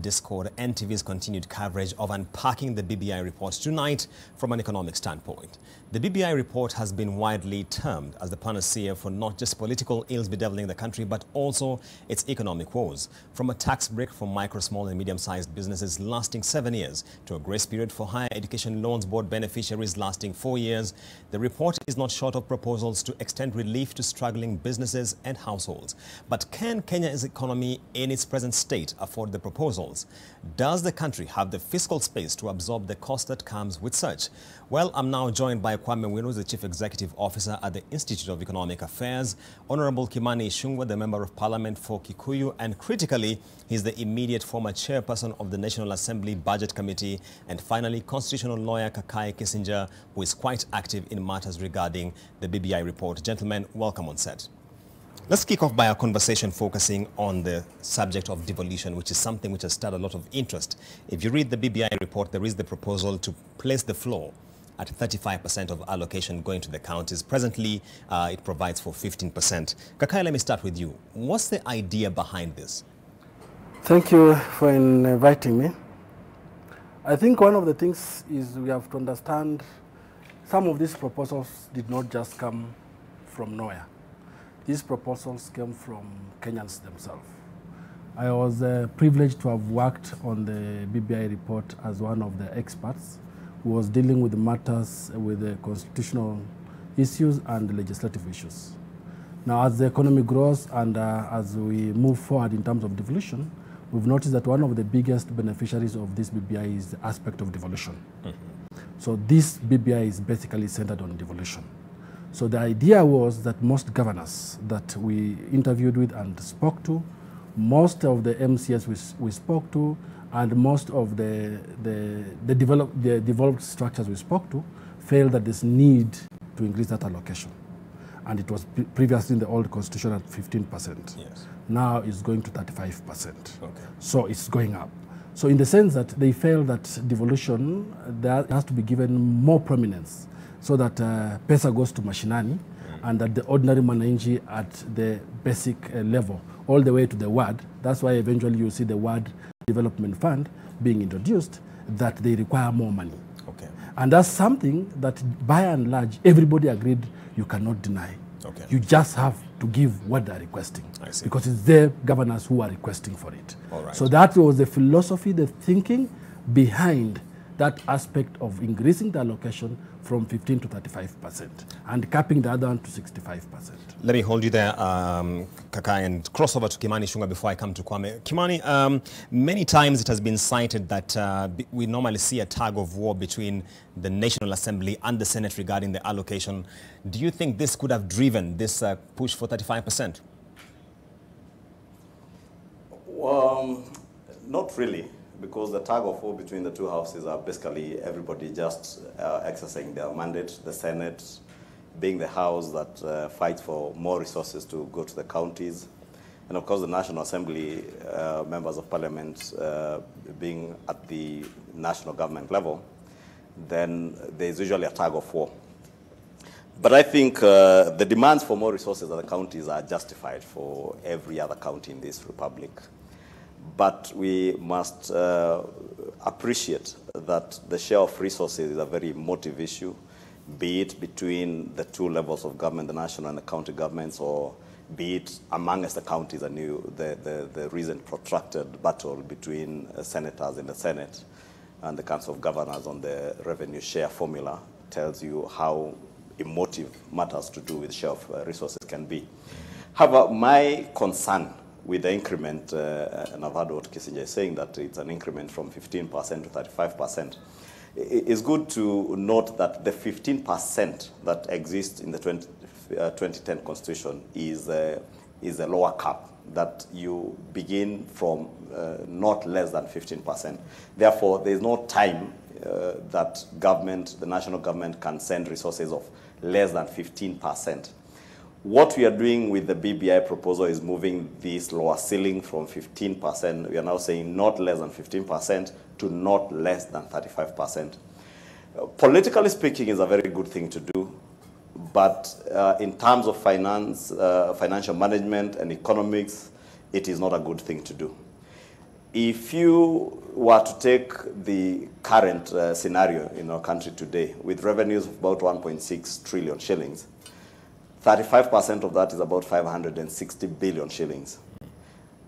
discord NTV's continued coverage of unpacking the BBI report tonight from an economic standpoint. The BBI report has been widely termed as the panacea for not just political ills bedeviling the country, but also its economic woes. From a tax break for micro, small and medium-sized businesses lasting 7 years to a grace period for higher education loans board beneficiaries lasting 4 years, the report is not short of proposals to extend relief to struggling businesses and households. But can Kenya's economy in its present state afford the proposals? Does the country have the fiscal space to absorb the cost that comes with such? Well, I'm now joined by Kwame Winu, the Chief Executive Officer at the Institute of Economic Affairs, Honorable Kimani Ichung'wah, the Member of Parliament for Kikuyu, and critically, he's the immediate former chairperson of the National Assembly Budget Committee, and finally, constitutional lawyer Kakai Kissinger, who is quite active in matters regarding the BBI report. Gentlemen, welcome on set. Let's kick off by our conversation focusing on the subject of devolution, which is something which has stirred a lot of interest. If you read the BBI report, there is the proposal to place the floor at 35% of allocation going to the counties. Presently, it provides for 15%. Kakai, let me start with you. What's the idea behind this? Thank you for inviting me. I think one of the things is we have to understand some of these proposals did not just come from nowhere. These proposals came from Kenyans themselves. I was privileged to have worked on the BBI report as one of the experts who was dealing with the matters with the constitutional issues and legislative issues. Now, as the economy grows and as we move forward in terms of devolution, we've noticed that one of the biggest beneficiaries of this BBI is the aspect of devolution. So this BBI is basically centered on devolution. So the idea was that most governors that we interviewed with and spoke to, most of the MCS we spoke to, and most of the developed structures we spoke to, felt that there's need to increase that allocation. And it was previously in the old constitution at 15%. Yes. Now it's going to 35%. Okay. So it's going up. So in the sense that they felt that devolution, there has to be given more prominence, so that pesa goes to mashinani, and that the ordinary mwananchi at the basic level, all the way to the ward. That's why eventually you see the ward development fund being introduced, that they require more money. Okay. And that's something that by and large, everybody agreed you cannot deny. Okay. You just have to give what they're requesting. I see. Because it's their governors who are requesting for it. All right. So that was the philosophy, the thinking behind that aspect of increasing the allocation from 15 to 35% and capping the other one to 65%. Let me hold you there, Kakai, and cross over to Kimani Ichung'wah before I come to Kwame. Kimani, many times it has been cited that we normally see a tug of war between the National Assembly and the Senate regarding the allocation. Do you think this could have driven this push for 35%? Not really, because the tug of war between the two houses are basically everybody just exercising their mandate, the Senate being the house that fights for more resources to go to the counties, and of course the National Assembly members of Parliament being at the national government level. Then there's usually a tug of war. But I think the demands for more resources at the counties are justified for every other county in this republic. But we must appreciate that the share of resources is a very emotive issue, be it between the two levels of government, the national and the county governments, or be it amongst the counties, the recent protracted battle between senators in the Senate and the Council of Governors on the revenue share formula tells you how emotive matters to do with share of resources can be. However, my concern with the increment, and I've heard what Kissinger is saying, that it's an increment from 15% to 35%. It's good to note that the 15% that exists in the 2010 Constitution is a lower cap, that you begin from not less than 15%. Therefore, there's no time that government, the national government, can send resources of less than 15%. What we are doing with the BBI proposal is moving this lower ceiling from 15%, we are now saying not less than 15%, to not less than 35%. Politically speaking, is a very good thing to do, but in terms of finance, financial management and economics, it is not a good thing to do. If you were to take the current scenario in our country today, with revenues of about 1.6 trillion shillings, 35% of that is about 560 billion shillings.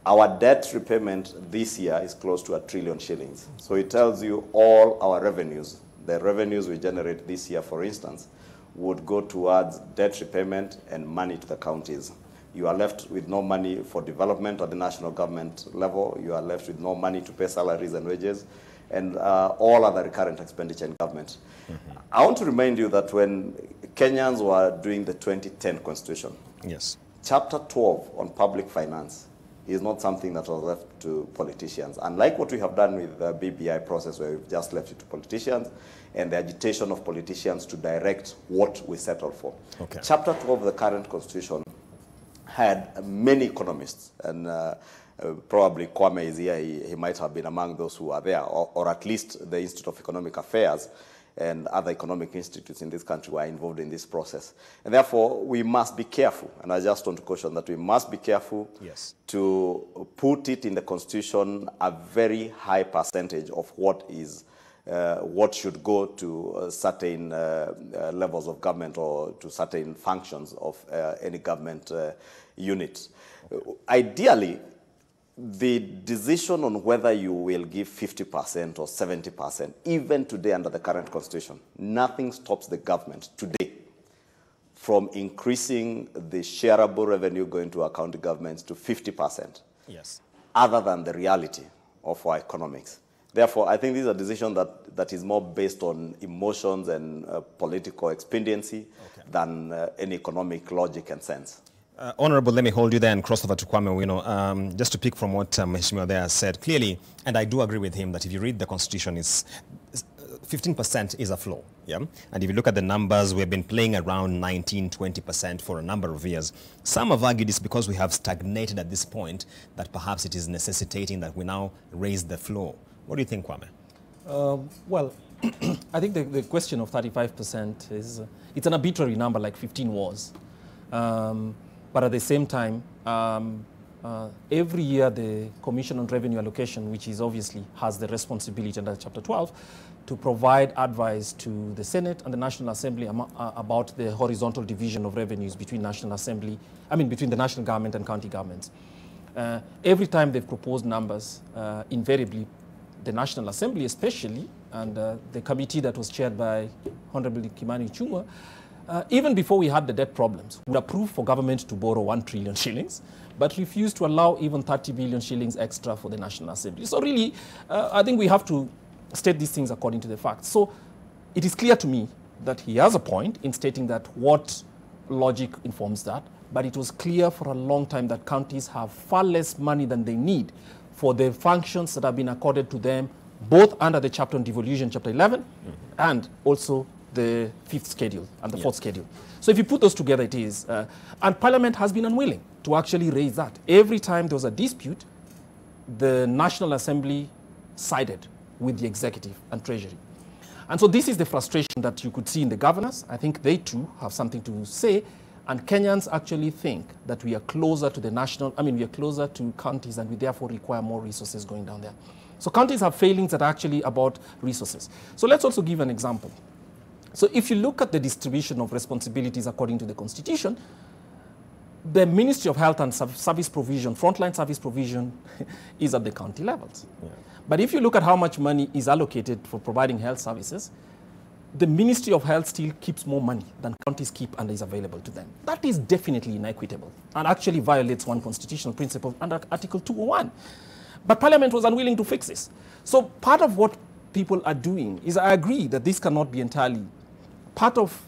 Our debt repayment this year is close to 1 trillion shillings. So it tells you all our revenues, the revenues we generate this year, for instance, would go towards debt repayment and money to the counties. You are left with no money for development at the national government level. You are left with no money to pay salaries and wages and all other recurrent expenditure in government. Mm-hmm. I want to remind you that when Kenyans were doing the 2010 constitution, yes, Chapter 12 on public finance is not something that was left to politicians. Unlike what we have done with the BBI process, where we've just left it to politicians and the agitation of politicians to direct what we settle for. Okay. Chapter 12 of the current constitution had many economists, and probably Kwame is here, he might have been among those who are there, or at least the Institute of Economic Affairs and other economic institutes in this country were involved in this process. And therefore, we must be careful, and I just want to caution that we must be careful yes, to put it in the Constitution a very high percentage of what is what should go to certain levels of government or to certain functions of any government unit. Ideally, the decision on whether you will give 50% or 70%, even today under the current constitution, nothing stops the government today from increasing the shareable revenue going to our county governments to 50%, yes, other than the reality of our economics. Therefore, I think this is a decision that is more based on emotions and political expediency than any economic logic and sense. Honorable, let me hold you there and cross over to Kwame. Just to pick from what Mheshimiwa there said, clearly, and I do agree with him that if you read the Constitution, 15% is a floor. Yeah? And if you look at the numbers, we've been playing around 19, 20% for a number of years. Some have argued it's because we have stagnated at this point that perhaps it is necessitating that we now raise the floor. What do you think, Kwame? Well, I think the question of 35% is, it's an arbitrary number like 15 was. But at the same time, every year the Commission on Revenue Allocation, which is obviously has the responsibility under Chapter 12 to provide advice to the Senate and the National Assembly about the horizontal division of revenues between between the national government and county governments. Every time they've proposed numbers, invariably the National Assembly especially, and the committee that was chaired by Honorable Kimani Ichung'wah, even before we had the debt problems, would approve for government to borrow 1 trillion shillings, but refused to allow even 30 billion shillings extra for the National Assembly. So really, I think we have to state these things according to the facts. So it is clear to me that he has a point in stating that what logic informs that, but it was clear for a long time that counties have far less money than they need for the functions that have been accorded to them, both under the chapter on devolution, Chapter 11, and also the 5th schedule and the 4th schedule. So if you put those together, it is, and Parliament has been unwilling to actually raise that. Every time there was a dispute, the National Assembly sided with the Executive and Treasury. And so this is the frustration that you could see in the governors. I think they too have something to say, and Kenyans actually think that we are closer to the we are closer to counties, and we therefore require more resources going down there. So counties have failings that are actually about resources. So let's also give an example. So if you look at the distribution of responsibilities according to the Constitution, the Ministry of Health and Service Provision, frontline service provision, is at the county levels. Yeah. But if you look at how much money is allocated for providing health services, the Ministry of Health still keeps more money than counties keep and is available to them. That is definitely inequitable and actually violates one constitutional principle under Article 201. But Parliament was unwilling to fix this. So part of what people are doing is, I agree that this cannot be entirely. Part of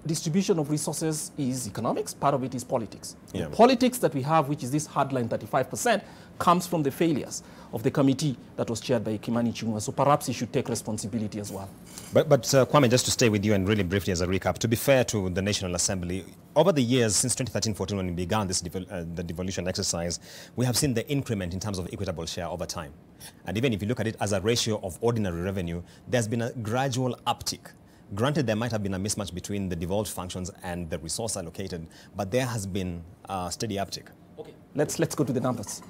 distribution of resources is economics, part of it is politics. Yeah. The politics that we have, which is this hardline 35%, comes from the failures of the committee that was chaired by Kimani Ichung'wah. So perhaps he should take responsibility as well. But Kwame, just to stay with you and really briefly as a recap, to be fair to the National Assembly, over the years, since 2013-14, when we began this the devolution exercise, we have seen the increment in terms of equitable share over time. And even if you look at it as a ratio of ordinary revenue, there's been a gradual uptick. Granted, there might have been a mismatch between the devolved functions and the resource allocated, but there has been a steady uptick. Okay, let's go to the numbers.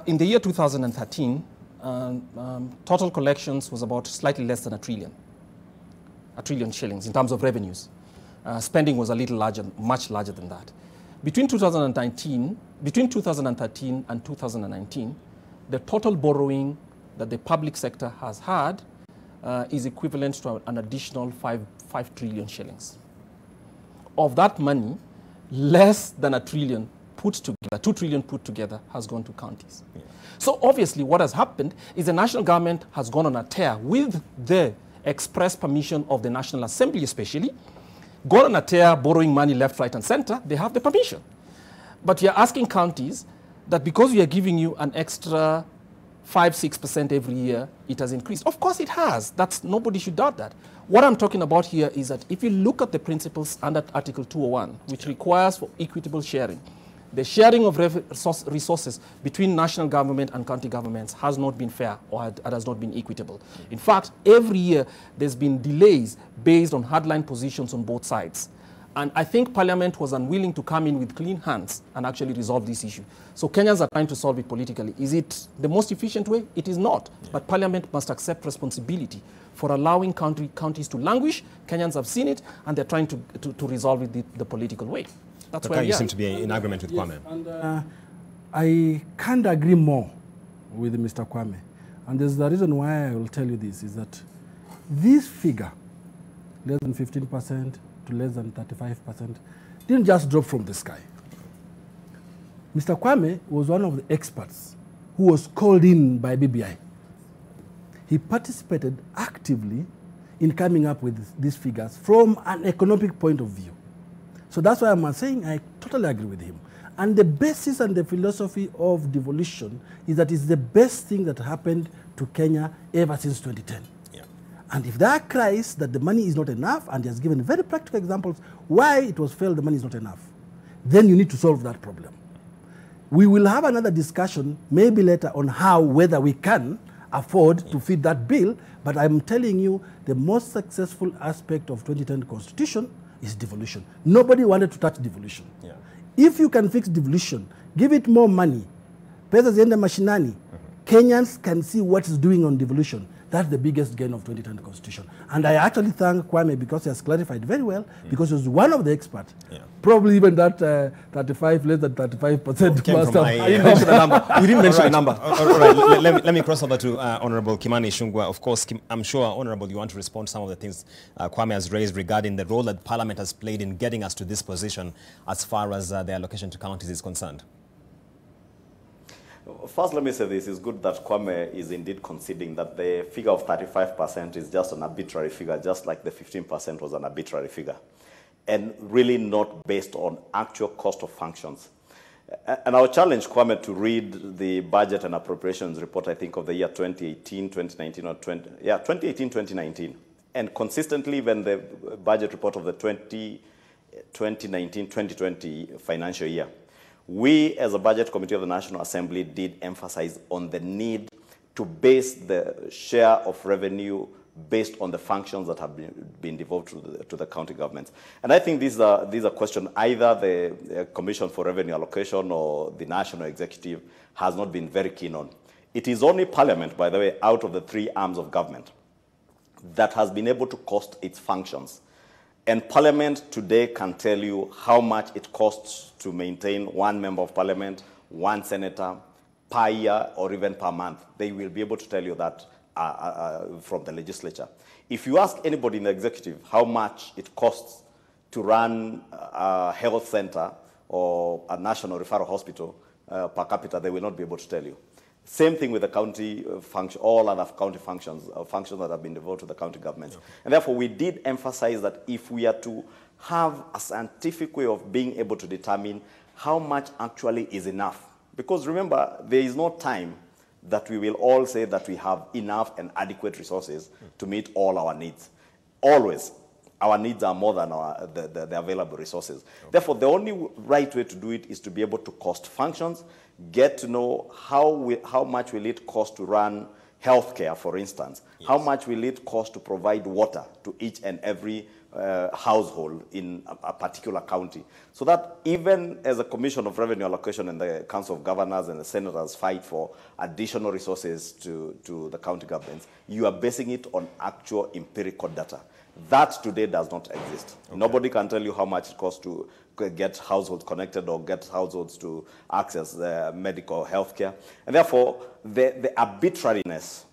In the year 2013, total collections was about slightly less than a trillion shillings in terms of revenues. Spending was a little larger, much larger than that. Between 2013 and 2019, the total borrowing that the public sector has had is equivalent to an additional 5 trillion shillings. Of that money, less than a trillion put together, 2 trillion put together, has gone to counties. Yeah. So obviously what has happened is the national government has gone on a tear with the express permission of the National Assembly especially, gone on a tear, borrowing money left, right, and center. They have the permission. But we are asking counties that because we are giving you an extra 5–6% every year, it has increased. Of course it has. Nobody should doubt that. What I'm talking about here is that if you look at the principles under Article 201, which requires for equitable sharing, the sharing of resources between national government and county governments has not been fair or has not been equitable. In fact, every year there's been delays based on hardline positions on both sides. And I think Parliament was unwilling to come in with clean hands and actually resolve this issue. So Kenyans are trying to solve it politically. Is it the most efficient way? It is not. Yeah. But Parliament must accept responsibility for allowing counties to languish. Kenyans have seen it, and they're trying to resolve it the political way. That's why you seem to be in agreement with Kwame. And, I can't agree more with Mr. Kwame. And there's the reason why I will tell you this, is that this figure, less than 15% to less than 35%, didn't just drop from the sky. Mr. Kwame was one of the experts who was called in by BBI. He participated actively in coming up with these figures from an economic point of view. So that's why I'm saying I totally agree with him. And the basis and the philosophy of devolution is that it's the best thing that happened to Kenya ever since 2010. Yeah. And if there are cries that the money is not enough, and he has given very practical examples why it was felt the money is not enough, then you need to solve that problem. We will have another discussion maybe later on whether we can afford to feed that bill, but I'm telling you the most successful aspect of 2010 Constitution is devolution. Nobody wanted to touch devolution. Yeah. If you can fix devolution, give it more money, pesa ziende mashinani, Kenyans can see what it's doing on devolution. That's the biggest gain of 2010 Constitution. And I actually thank Kwame because he has clarified very well, because he was one of the experts. Yeah. Probably even that 35, less than 35% must have. I didn't mention the number. You didn't mention the number. All right, let me cross over to Honorable Kimani Ichung'wah. Of course, I'm sure, Honorable, you want to respond to some of the things Kwame has raised regarding the role that Parliament has played in getting us to this position as far as the allocation to counties is concerned. First, let me say this. It's good that Kwame is indeed conceding that the figure of 35% is just an arbitrary figure, just like the 15% was an arbitrary figure, and really not based on actual cost of functions. And I'll challenge Kwame to read the budget and appropriations report, I think, of the year 2018, 2019, or 2018, 2019. And consistently, when the budget report of the 2019, 2020 financial year, we, as a budget committee of the National Assembly, did emphasize on the need to base the share of revenue based on the functions that have been devolved to the county governments. And I think these are questions either the Commission for Revenue Allocation or the National Executive has not been very keen on. It is only Parliament, by the way, out of the three arms of government, that has been able to cost its functions. And Parliament today can tell you how much it costs to maintain one member of Parliament, one senator, per year or even per month. They will be able to tell you that from the legislature. If you ask anybody in the executive how much it costs to run a health center or a national referral hospital per capita, they will not be able to tell you. Same thing with the county function, all other county functions that have been devoted to the county governments. Okay. And therefore, we did emphasize that if we are to have a scientific way of being able to determine how much actually is enough, because remember, there is no time that we will all say that we have enough and adequate resources to meet all our needs. Always, our needs are more than the available resources. Okay. Therefore, the only right way to do it is to be able to cost functions, get to know how much will it cost to run healthcare, for instance. Yes. How much will it cost to provide water to each and every household in a particular county. So that even as a Commission of Revenue Allocation and the Council of Governors and the Senators fight for additional resources to the county governments, you are basing it on actual empirical data. That today does not exist. Okay. Nobody can tell you how much it costs to get households connected or get households to access medical health care. And therefore, the arbitrariness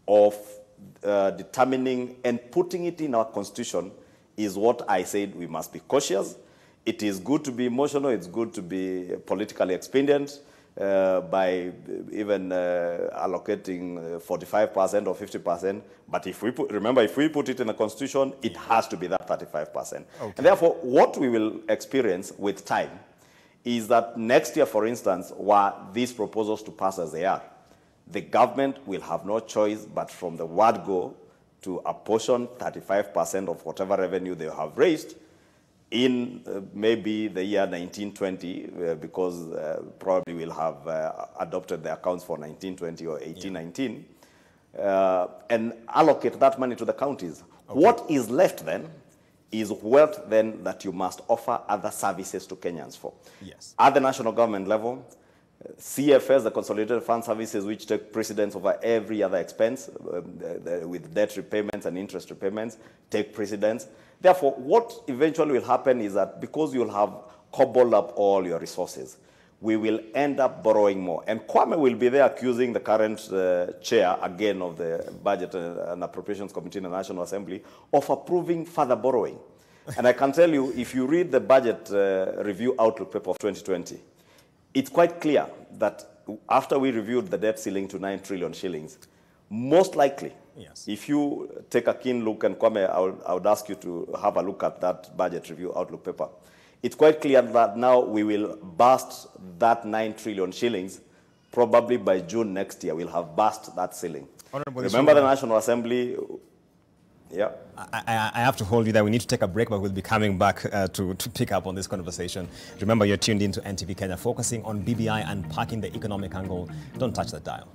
of determining and putting it in our constitution is what I said we must be cautious. It is good to be emotional, it's good to be politically expedient by even allocating 45% or 50%, but if we remember, if we put it in the constitution, it has to be that 35%. Okay. And therefore, what we will experience with time is that next year, for instance, were these proposals to pass as they are, the government will have no choice but from the word go to apportion 35% of whatever revenue they have raised in maybe the year 1920, because probably we'll have adopted the accounts for 1920 or 1819, and allocate that money to the counties. Okay. What is left then is wealth then that you must offer other services to Kenyans for. Yes. At the national government level, CFS, the Consolidated Fund Services, which take precedence over every other expense, with debt repayments and interest repayments, take precedence. Therefore, what eventually will happen is that because you'll have cobbled up all your resources, we will end up borrowing more. And Kwame will be there accusing the current chair, again, of the Budget and Appropriations Committee in the National Assembly, of approving further borrowing. And I can tell you, if you read the Budget Review Outlook paper of 2020, it's quite clear that after we reviewed the debt ceiling to 9 trillion shillings, most likely, yes, if you take a keen look, and Kwame, I would ask you to have a look at that Budget Review Outlook paper, it's quite clear that now we will burst that 9 trillion shillings. Probably by June next year, we'll have burst that ceiling. Remember the National Assembly. Yeah. I have to hold you there. We need to take a break, but we'll be coming back to pick up on this conversation. Remember, you're tuned into NTV Kenya, focusing on BBI and packing the economic angle. Don't touch that dial.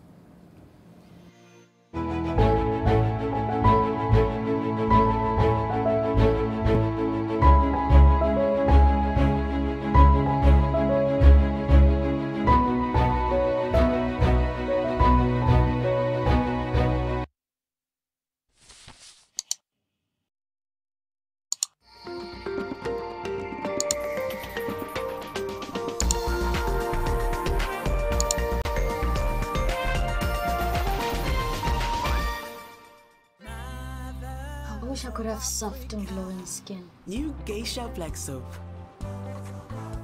I could have soft and glowing skin. New Geisha Black Soap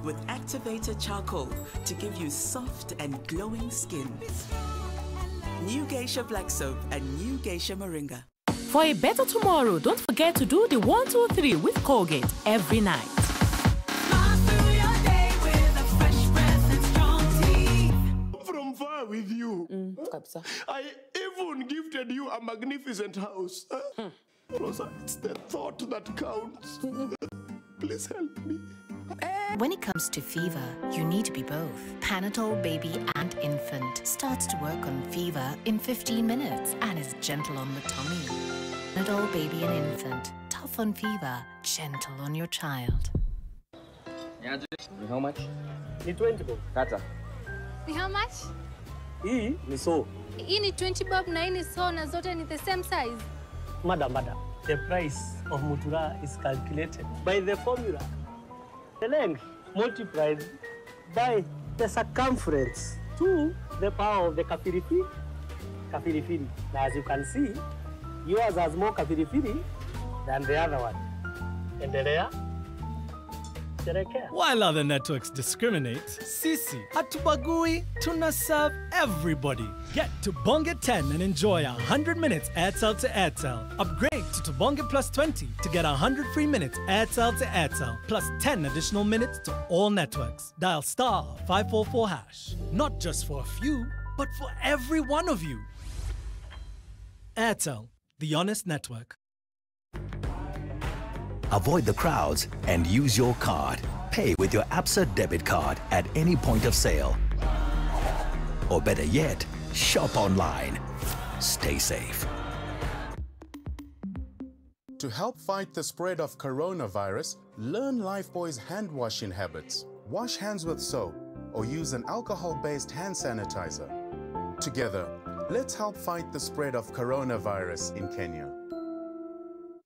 with activated charcoal to give you soft and glowing skin. New Geisha Black Soap and New Geisha Moringa. For a better tomorrow, don't forget to do the 1, 2, 3 with Colgate every night. From far with you. I even gifted you a magnificent house. Rosa, it's the thought that counts. Please help me. When it comes to fever, you need to be both. Panadol Baby and Infant starts to work on fever in 15 minutes and is gentle on the tummy. Panadol Baby and Infant, tough on fever, gentle on your child. How much? Ni 20 bob. Kata. Ni how much? Hii ni so. Hii ni 20 bob na hii ni so, na zote ni the same size. Madam, the price of mutura is calculated by the formula. The length multiplied by the circumference to the power of the kafirifiri. Now, as you can see, yours has more kafirifiri than the other one. And the layer. While other networks discriminate, sisi hatubagui, tuna serve everybody. Get to Tubonge 10 and enjoy 100 minutes Airtel to Airtel. Upgrade to Tubonge Plus 20 to get 100 free minutes Airtel to Airtel, plus 10 additional minutes to all networks. Dial *544#. Not just for a few, but for every one of you. Airtel, the honest network. Avoid the crowds and use your card. Pay with your Absa debit card at any point of sale. Or better yet, shop online. Stay safe. To help fight the spread of coronavirus, learn Lifebuoy's hand washing habits. Wash hands with soap or use an alcohol-based hand sanitizer. Together, let's help fight the spread of coronavirus in Kenya.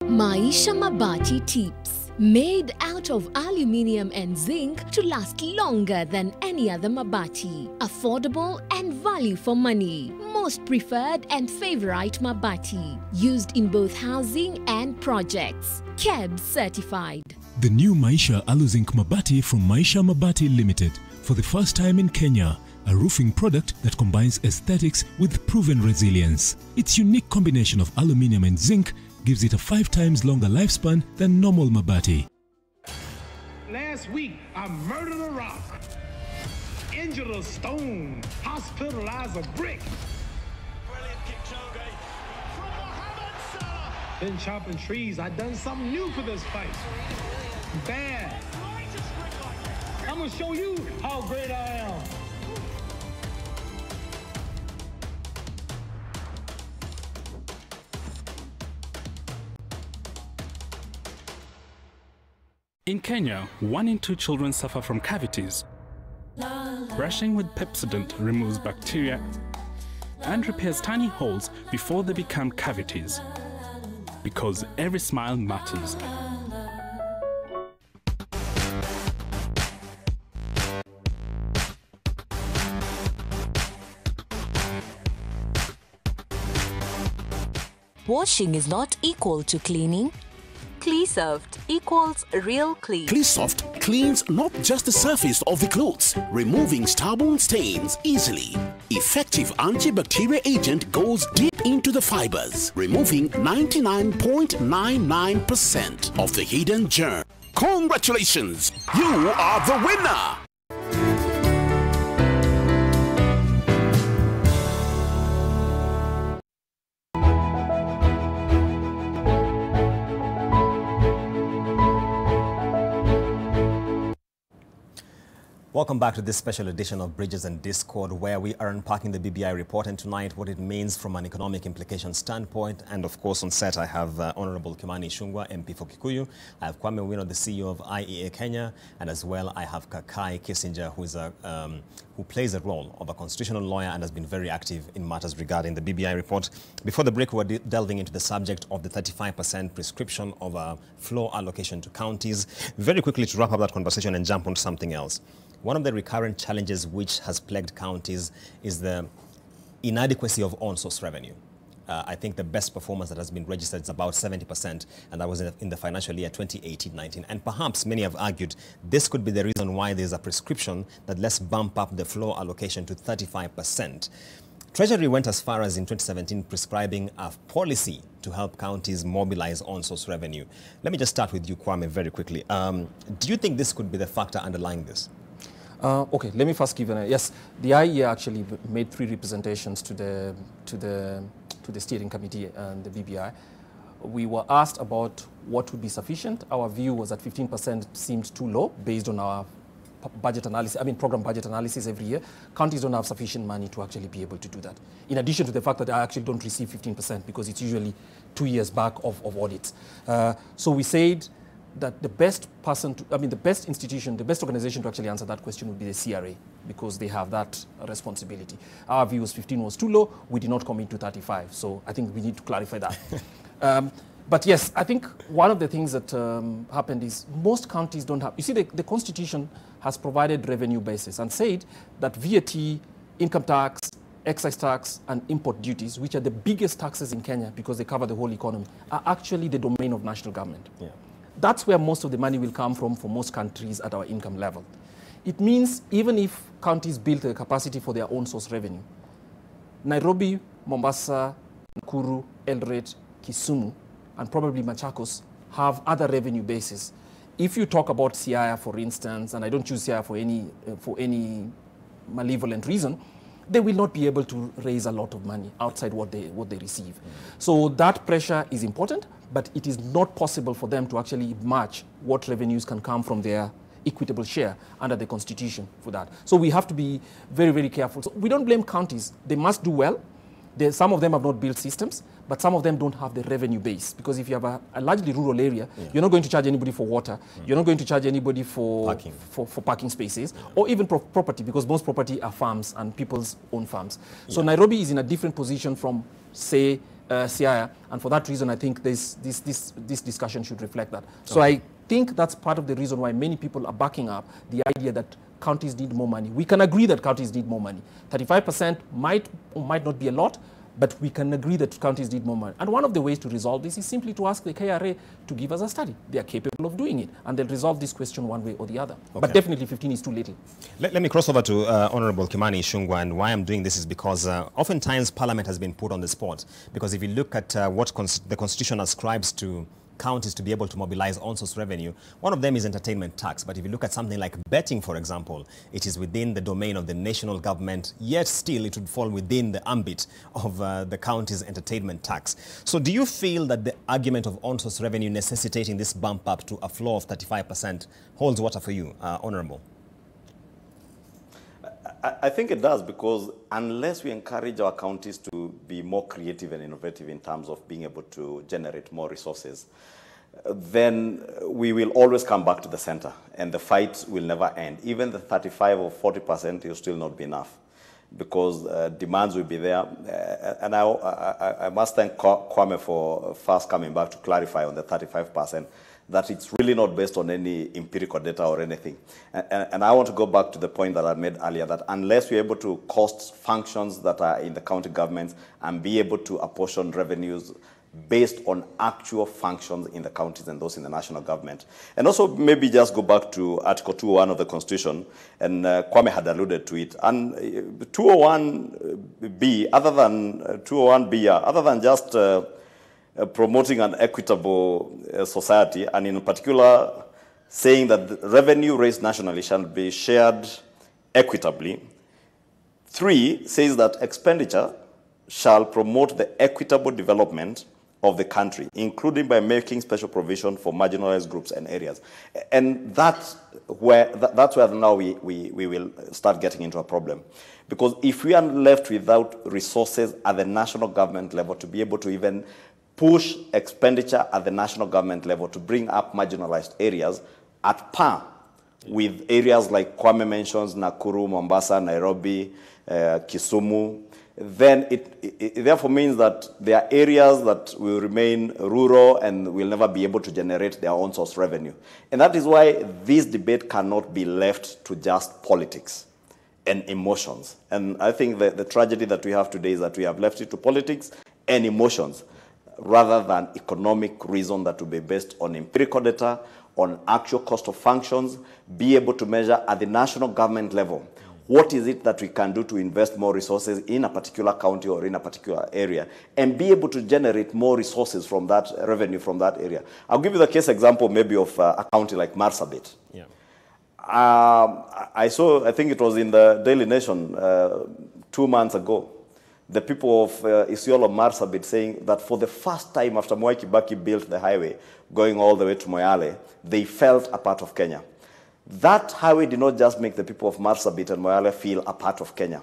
Maisha Mabati Tips, made out of aluminium and zinc to last longer than any other mabati. Affordable and value for money. Most preferred and favorite mabati. Used in both housing and projects. KEBS certified. The new Maisha Aluzinc Mabati from Maisha Mabati Limited. For the first time in Kenya, a roofing product that combines aesthetics with proven resilience. Its unique combination of aluminium and zinc gives it a 5 times longer lifespan than normal mabati. Last week, I murdered a rock, injured a stone, hospitalized a brick. Brilliant Kipchoge from Mohamed Salah. Been chopping trees. I done something new for this fight. Bad. I'm gonna show you how great I am. In Kenya, 1 in 2 children suffer from cavities. Brushing with Pepsodent removes bacteria and repairs tiny holes before they become cavities. Because every smile matters. Washing is not equal to cleaning. Cleasoft equals real clean. Cleasoft cleans not just the surface of the clothes, removing stubborn stains easily. Effective antibacterial agent goes deep into the fibers, removing 99.99% of the hidden germ. Congratulations! You are the winner! Welcome back to this special edition of Bridges and Discord, where we are unpacking the BBI report and tonight what it means from an economic implication standpoint. And of course on set I have Honorable Kimani Ichung'wah, MP for Kikuyu. I have Kwame Owino, the CEO of IEA Kenya, and as well I have Kakai Kissinger, who is who plays the role of a constitutional lawyer and has been very active in matters regarding the BBI report. Before the break, we were delving into the subject of the 35% prescription of floor allocation to counties. Very quickly, to wrap up that conversation and jump on something else. One of the recurrent challenges which has plagued counties is the inadequacy of on-source revenue. I think the best performance that has been registered is about 70%, and that was in the financial year 2018-19. And perhaps many have argued this could be the reason why there's a prescription that let's bump up the floor allocation to 35%. Treasury went as far as in 2017 prescribing a policy to help counties mobilize on-source revenue. Let me just start with you, Kwame, very quickly. Do you think this could be the factor underlying this? Okay, let me first give yes, the IEA actually made 3 representations to the steering committee and the BBI. We were asked about what would be sufficient. Our view was that 15% seemed too low based on our budget analysis, program budget analysis every year. Counties don't have sufficient money to actually be able to do that. In addition to the fact that they actually don't receive 15% because it's usually 2 years back of audits. So we said that the best person, the best institution, the best organization to actually answer that question would be the CRA, because they have that responsibility. Our view was 15 was too low. We did not commit to 35. So I think we need to clarify that. But yes, I think one of the things that happened is most counties don't have, you see, the Constitution has provided revenue basis and said that VAT, income tax, excise tax, and import duties, which are the biggest taxes in Kenya because they cover the whole economy, are actually the domain of national government. Yeah. That's where most of the money will come from for most countries at our income level. It means even if counties build a capacity for their own source revenue, Nairobi, Mombasa, Nakuru, Eldoret, Kisumu, and probably Machakos have other revenue bases. If you talk about Siaya, for instance, and I don't choose Siaya for any malevolent reason, they will not be able to raise a lot of money outside what they receive. So that pressure is important, but it is not possible for them to actually match what revenues can come from their equitable share under the Constitution for that. So we have to be very, very careful. So we don't blame counties. They must do well. Some of them have not built systems, but some of them don't have the revenue base. Because if you have a largely rural area, you're not going to charge anybody for water. You're not going to charge anybody for parking spaces, or even property, because most property are farms and people's own farms. So Nairobi is in a different position from, say, Siaya, and for that reason, I think this discussion should reflect that. So I think that's part of the reason why many people are backing up the idea that counties need more money. We can agree that counties need more money. 35% might or might not be a lot, but we can agree that counties need more money. And one of the ways to resolve this is simply to ask the KRA to give us a study. They are capable of doing it, and they'll resolve this question one way or the other. Okay. But definitely 15 is too little. Let me cross over to Honorable Kimani Ichung'wah, and why I'm doing this is because oftentimes Parliament has been put on the spot, because if you look at what the Constitution ascribes to counties to be able to mobilize on-source revenue, one of them is entertainment tax. But if you look at something like betting, for example, it is within the domain of the national government, yet still it would fall within the ambit of the county's entertainment tax. So do you feel that the argument of on-source revenue necessitating this bump up to a floor of 35% holds water for you, Honorable? I think it does, because unless we encourage our counties to be more creative and innovative in terms of being able to generate more resources, then we will always come back to the center, and the fight will never end. Even the 35 or 40% will still not be enough, because demands will be there. And I must thank Kwame for first coming back to clarify on the 35%. That it's really not based on any empirical data or anything. And I want to go back to the point that I made earlier, that unless we're able to cost functions that are in the county governments and be able to apportion revenues based on actual functions in the counties and those in the national government. And also maybe just go back to Article 201 of the Constitution, and Kwame had alluded to it. And 201B, other than 201B, other than just promoting an equitable society, and in particular saying that the revenue raised nationally shall be shared equitably. 3 says that expenditure shall promote the equitable development of the country, including by making special provision for marginalized groups and areas. And that's where now we will start getting into a problem. Because if we are left without resources at the national government level to be able to even push expenditure at the national government level to bring up marginalized areas at par with areas like Kwame mentions, Nakuru, Mombasa, Nairobi, Kisumu, then it therefore means that there are areas that will remain rural and will never be able to generate their own source revenue. And that is why this debate cannot be left to just politics and emotions. And I think the tragedy that we have today is that we have left it to politics and emotions, rather than economic reason that will be based on empirical data, on actual cost of functions, be able to measure at the national government level, what is it that we can do to invest more resources in a particular county or in a particular area, and be able to generate more resources from that revenue from that area. I'll give you the case example maybe of a county like Marsabit. Yeah. I think it was in the Daily Nation 2 months ago, the people of Isiolo Marsabit saying that for the first time after Mwai Kibaki built the highway going all the way to Moyale, they felt a part of Kenya. That highway did not just make the people of Marsabit and Moyale feel a part of Kenya.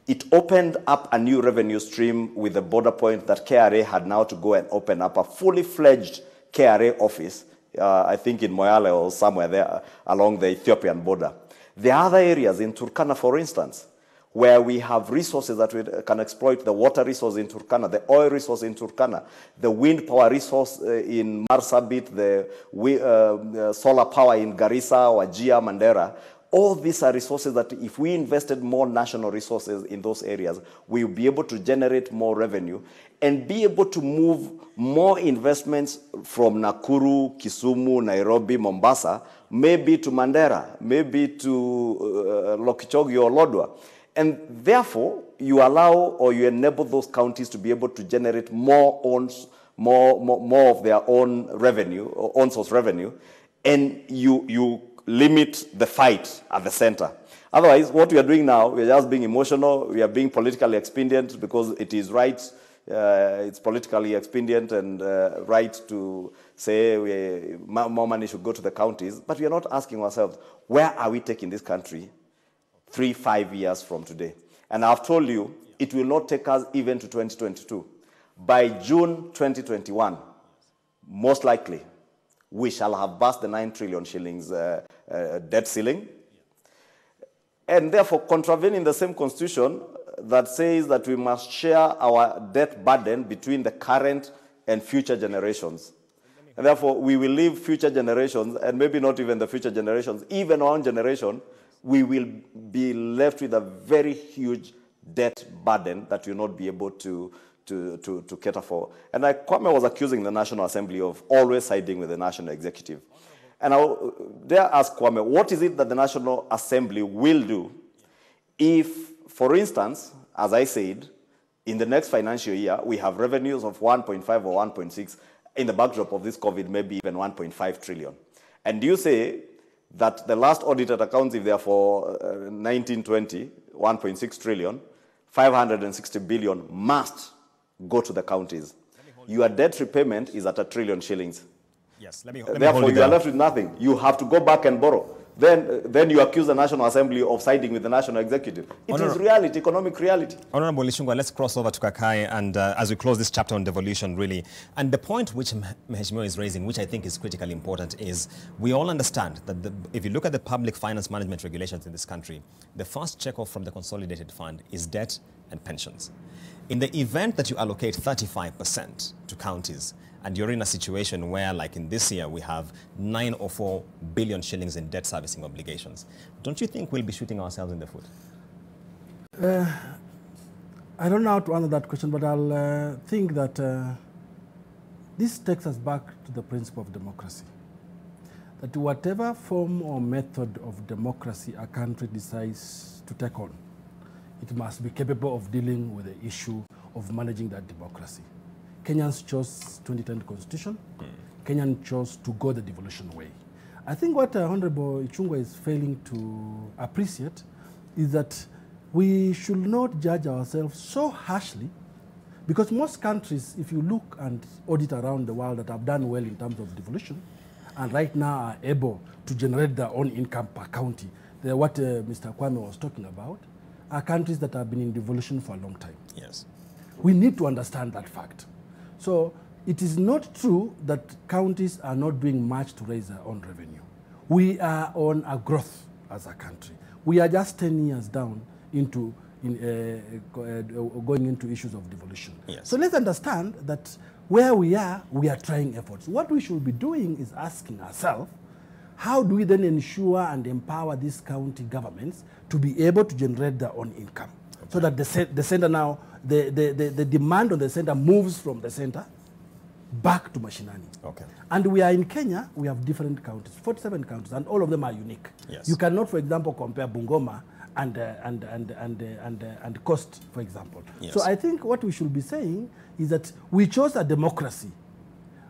It opened up a new revenue stream with the border point that KRA had now to go and open up a fully fledged KRA office, I think in Moyale or somewhere there along the Ethiopian border. There are other areas in Turkana, for instance, where we have resources that we can exploit, the water resource in Turkana, the oil resource in Turkana, the wind power resource in Marsabit, the solar power in Garissa, Wajir, Mandera. All these are resources that if we invested more national resources in those areas, we'll be able to generate more revenue and be able to move more investments from Nakuru, Kisumu, Nairobi, Mombasa, maybe to Mandera, maybe to Lokichogi or Lodwar. And therefore, you allow or you enable those counties to be able to generate more of their own revenue, or own source revenue, and you limit the fight at the center. Otherwise, what we are doing now, we are just being emotional, we are being politically expedient because it is right, it's politically expedient and right to say more money should go to the counties, but we are not asking ourselves, where are we taking this country 3-5 years from today? And I've told you it will not take us even to 2022. By June 2021, most likely, we shall have passed the 9 trillion shillings debt ceiling. And therefore, contravening the same constitution that says that we must share our debt burden between the current and future generations. And therefore, we will leave future generations, and maybe not even the future generations, even our own generation, we will be left with a very huge debt burden that will not be able to cater for. And Kwame was accusing the National Assembly of always siding with the National Executive. And I dare ask Kwame, what is it that the National Assembly will do if, for instance, as I said, in the next financial year, we have revenues of 1.5 or 1.6, in the backdrop of this COVID, maybe even 1.5 trillion. And do you say that the last audited accounts, if they are for 1920, 1.6 trillion, 560 billion must go to the counties? Your debt repayment is at 1 trillion shillings. Yes, let me Therefore, you are left with nothing. You have to go back and borrow. Then you accuse the National Assembly of siding with the National Executive. It is reality, economic reality. Honorable Lishungwa, let's cross over to Kakai, and as we close this chapter on devolution, really. And the point which Mheshimiwa is raising, which I think is critically important, is we all understand that if you look at the public finance management regulations in this country, the first checkoff from the consolidated fund is debt and pensions. In the event that you allocate 35% to counties, and you're in a situation where, like in this year, we have 9 or 4 billion shillings in debt servicing obligations, don't you think we'll be shooting ourselves in the foot? I don't know how to answer that question, but I'll think that this takes us back to the principle of democracy. That whatever form or method of democracy a country decides to take on, it must be capable of dealing with the issue of managing that democracy. Kenyans chose 2010 constitution. Kenyans chose to go the devolution way. I think what Honorable Ichungwa is failing to appreciate is that we should not judge ourselves so harshly, because most countries, if you look and audit around the world that have done well in terms of devolution, and right now are able to generate their own income per county, what Mr. Kwame was talking about, are countries that have been in devolution for a long time. Yes. We need to understand that fact. So it is not true that counties are not doing much to raise their own revenue. We are on a growth as a country. We are just 10 years down into going into issues of devolution. Yes. So let's understand that where we are trying efforts. What we should be doing is asking ourselves, how do we then ensure and empower these county governments to be able to generate their own income? Okay. So that the center now, the demand on the center moves from the center back to mashinani. Okay. And we are in Kenya, we have different counties, 47 counties, and all of them are unique. Yes. You cannot, for example, compare Bungoma and Coast, for example. Yes. So I think what we should be saying is that we chose a democracy,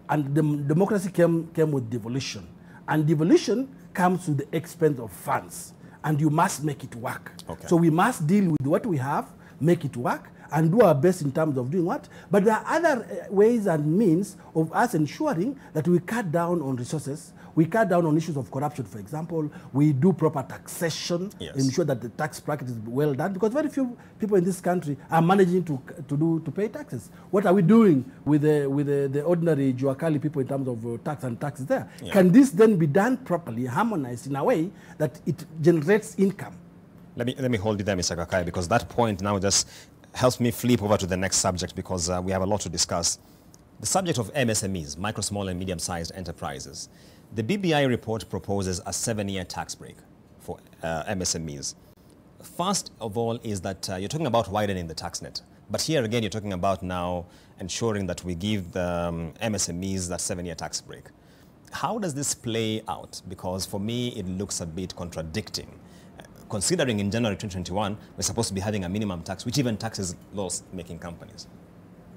and the democracy came with devolution. And devolution comes to the expense of funds, and you must make it work. Okay. So we must deal with what we have, make it work, and do our best in terms of doing what. But there are other ways and means of us ensuring that we cut down on resources. We cut down on issues of corruption, for example. We do proper taxation, yes, ensure that the tax bracket is well done, because very few people in this country are managing to pay taxes. What are we doing with the ordinary Juakali people in terms of tax and taxes there? Yeah. Can this then be done properly, harmonized in a way that it generates income? Let me hold you there, Mr. Kakai, because that point now just helps me flip over to the next subject, because we have a lot to discuss. The subject of MSMEs, micro, small and medium-sized enterprises. The BBI report proposes a 7-year tax break for MSMEs. First of all is that you're talking about widening the tax net. But here again, you're talking about now ensuring that we give the MSMEs that 7-year tax break. How does this play out? Because for me, it looks a bit contradicting. Considering in January 2021, we're supposed to be having a minimum tax, which even taxes loss-making companies.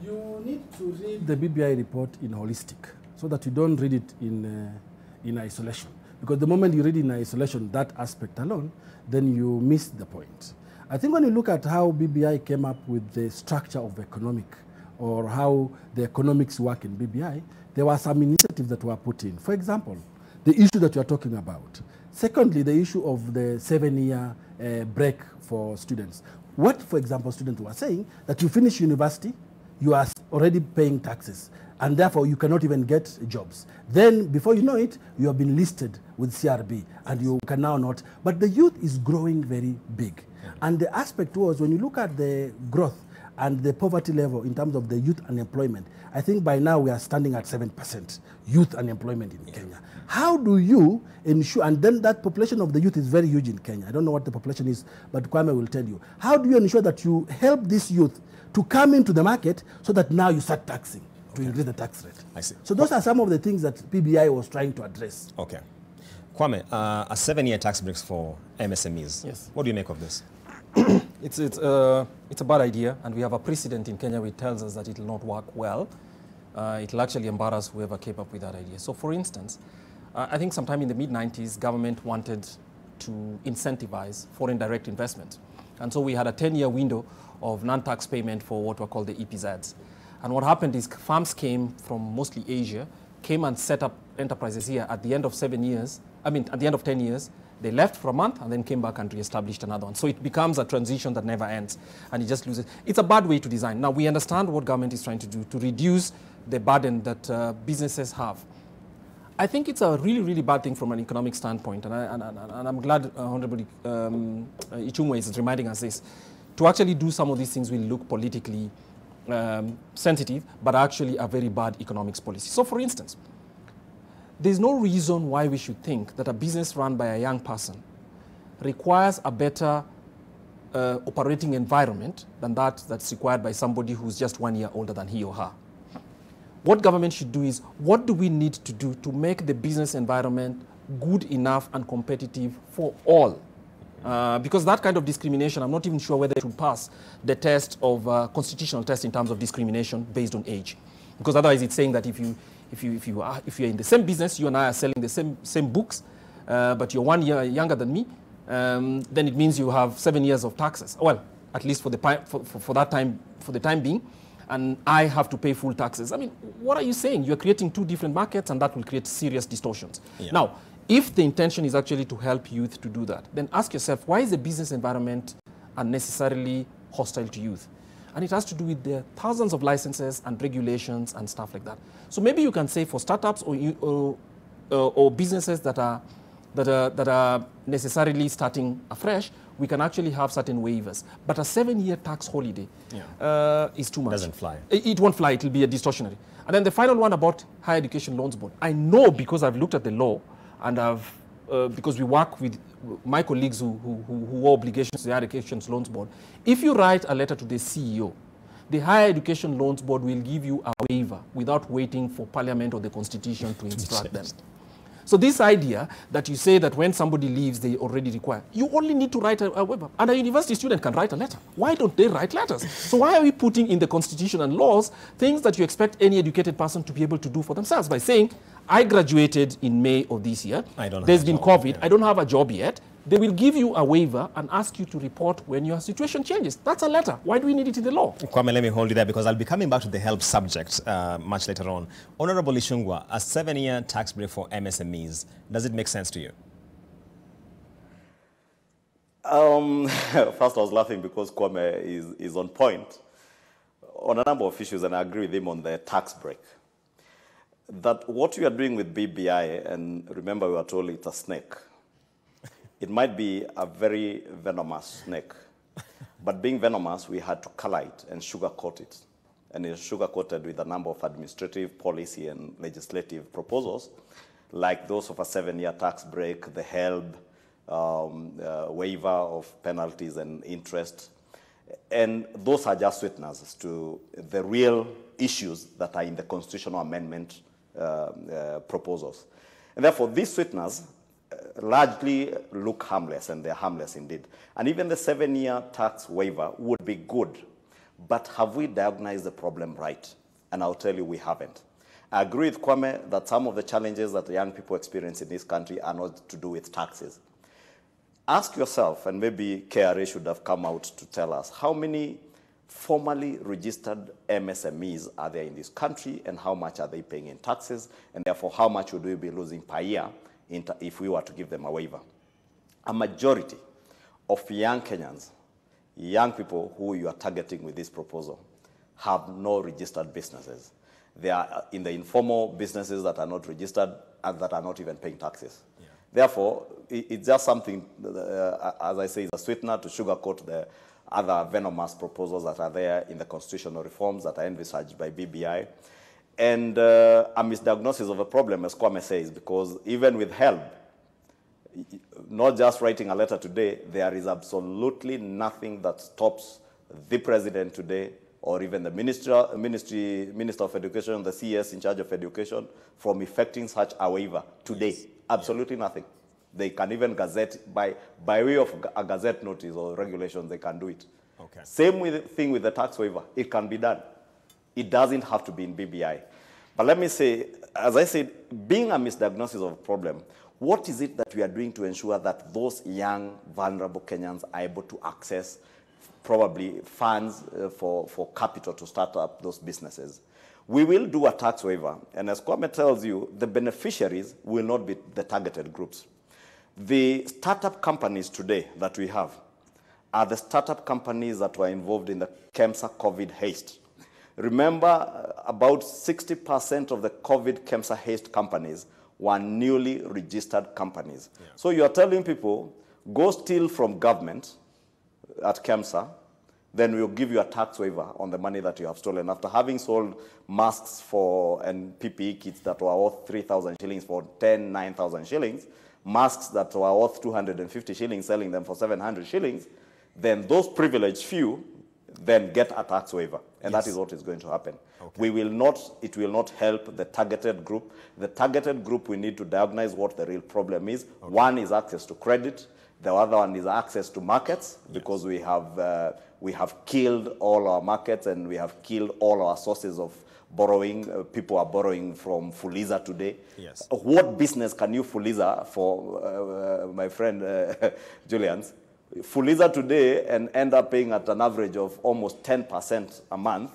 You need to read the BBI report in holistic, so that you don't read it in isolation. Because the moment you read in isolation that aspect alone, then you miss the point. I think when you look at how BBI came up with the structure of economic, or how the economics work in BBI, there were some initiatives that were put in. For example, the issue that you are talking about. Secondly, the issue of the 7-year break for students. what, for example, students were saying, that you finish university, you are already paying taxes, and therefore you cannot even get jobs. Then, before you know it, you have been listed with CRB, and you can now not. But the youth is growing very big. And the aspect was, when you look at the growth and the poverty level in terms of the youth unemployment, I think by now we are standing at 7% youth unemployment in Kenya. How do you ensure, and then that population of the youth is very huge in Kenya. I don't know what the population is, but Kwame will tell you. How do you ensure that you help this youth to come into the market so that now you start taxing to increase the tax rate? I see. So those are some of the things that PBI was trying to address. Okay. Kwame, a 7-year tax break for MSMEs. Yes. What do you make of this? It's a bad idea, and we have a precedent in Kenya which tells us that it will not work well. It will actually embarrass whoever came up with that idea. So for instance, I think sometime in the mid-90s, government wanted to incentivize foreign direct investment. And so we had a 10-year window of non-tax payment for what were called the EPZs. And what happened is firms came from mostly Asia, came and set up enterprises here at the end of 7 years, at the end of 10 years. They left for a month and then came back and re-established another one. So it becomes a transition that never ends, and it just loses. It's a bad way to design. Now, we understand what government is trying to do to reduce the burden that businesses have. I think it's a really, really bad thing from an economic standpoint, and I'm glad Honorable Ichung'wa is reminding us this. To actually do some of these things will look politically sensitive, but actually a very bad economics policy. So, for instance, there's no reason why we should think that a business run by a young person requires a better operating environment than that's required by somebody who's just 1 year older than he or her. What government should do is, what do we need to do to make the business environment good enough and competitive for all? Because that kind of discrimination, I'm not even sure whether it will pass the test of constitutional test in terms of discrimination based on age. Because otherwise it's saying that if you're in the same business, you and I are selling the same books, but you're 1 year younger than me, then it means you have 7 years of taxes. Well, at least for the time being, and I have to pay full taxes. I mean, what are you saying? You're creating two different markets, and that will create serious distortions. Yeah. Now, if the intention is actually to help youth to do that, then ask yourself, why is the business environment unnecessarily hostile to youth? And it has to do with the thousands of licenses and regulations and stuff like that. So maybe you can say for startups or businesses that are necessarily starting afresh, we can actually have certain waivers. But a 7-year tax holiday is too much. Doesn't fly. It won't fly. It will be a distortionary. And then the final one about Higher Education Loans Board. I know, because I've looked at the law, and because we work with my colleagues who owe obligations to the Higher Education Loans Board. If you write a letter to the CEO, the Higher Education Loans Board will give you a waiver without waiting for Parliament or the Constitution to instruct them. So this idea that you say that when somebody leaves, they already require, you only need to write a waiver. And a university student can write a letter. Why don't they write letters? So why are we putting in the Constitution and laws things that you expect any educated person to be able to do for themselves by saying, I graduated in May of this year. There's been COVID. Yeah. I don't have a job yet. They will give you a waiver and ask you to report when your situation changes. That's a letter. Why do we need it in the law? Kwame, let me hold you there, because I'll be coming back to the help subject much later on. Honorable Ichung'wa, a 7-year tax break for MSMEs, does it make sense to you? First, I was laughing because Kwame is on point on a number of issues, and I agree with him on the tax break. That what we are doing with BBI, and remember we were told it's a snake, it might be a very venomous snake, but being venomous, we had to color it and sugarcoat it. And it's sugar-coated with a number of administrative, policy, and legislative proposals, like those of a 7-year tax break, the HELB, waiver of penalties and interest. And those are just sweeteners to the real issues that are in the constitutional amendment proposals. And therefore, these sweeteners largely look harmless, and they're harmless indeed. And even the 7-year tax waiver would be good, but have we diagnosed the problem right? And I'll tell you, we haven't. I agree with Kwame that some of the challenges that the young people experience in this country are not to do with taxes. Ask yourself, and maybe KRA should have come out to tell us, how many formally registered MSMEs are there in this country, and how much are they paying in taxes, and therefore how much would we be losing per year if we were to give them a waiver? A majority of young Kenyans young people who you are targeting with this proposal have no registered businesses. They are in the informal businesses that are not registered and that are not even paying taxes. Yeah. Therefore, it's just something, as I say, it's a sweetener to sugarcoat the other venomous proposals that are there in the constitutional reforms that are envisaged by BBI. And a misdiagnosis of a problem, as Kwame says, because even with help, not just writing a letter today, there is absolutely nothing that stops the president today or even the Minister of Education, the CS in charge of education, from effecting such a waiver today. Yes. Absolutely nothing. They can even gazette, by way of a gazette notice or regulations, they can do it. Okay. Same thing with the tax waiver. It can be done. It doesn't have to be in BBI. But let me say, as I said, being a misdiagnosis of a problem, what is it that we are doing to ensure that those young, vulnerable Kenyans are able to access probably funds for capital to start up those businesses? We will do a tax waiver, and as Kwame tells you, the beneficiaries will not be the targeted groups. The startup companies today that we have are the startup companies that were involved in the KEMSA COVID haste. Remember, about 60% of the COVID KEMSA haste companies were newly registered companies. Yeah. So you are telling people, go steal from government at KEMSA, then we'll give you a tax waiver on the money that you have stolen. After having sold masks and PPE kits that were worth 3,000 shillings for 9,000 shillings, masks that were worth 250 shillings, selling them for 700 shillings, then those privileged few then get a tax waiver. And yes, that is what is going to happen. Okay. It will not help the targeted group. The targeted group, we need to diagnose what the real problem is. Okay. One is access to credit. The other one is access to markets, because we have killed all our markets and we have killed all our sources of borrowing. People are borrowing from Fuliza today. Yes. What business can you Fuliza for, my friend Julian's? Fuliza today and end up paying at an average of almost 10% a month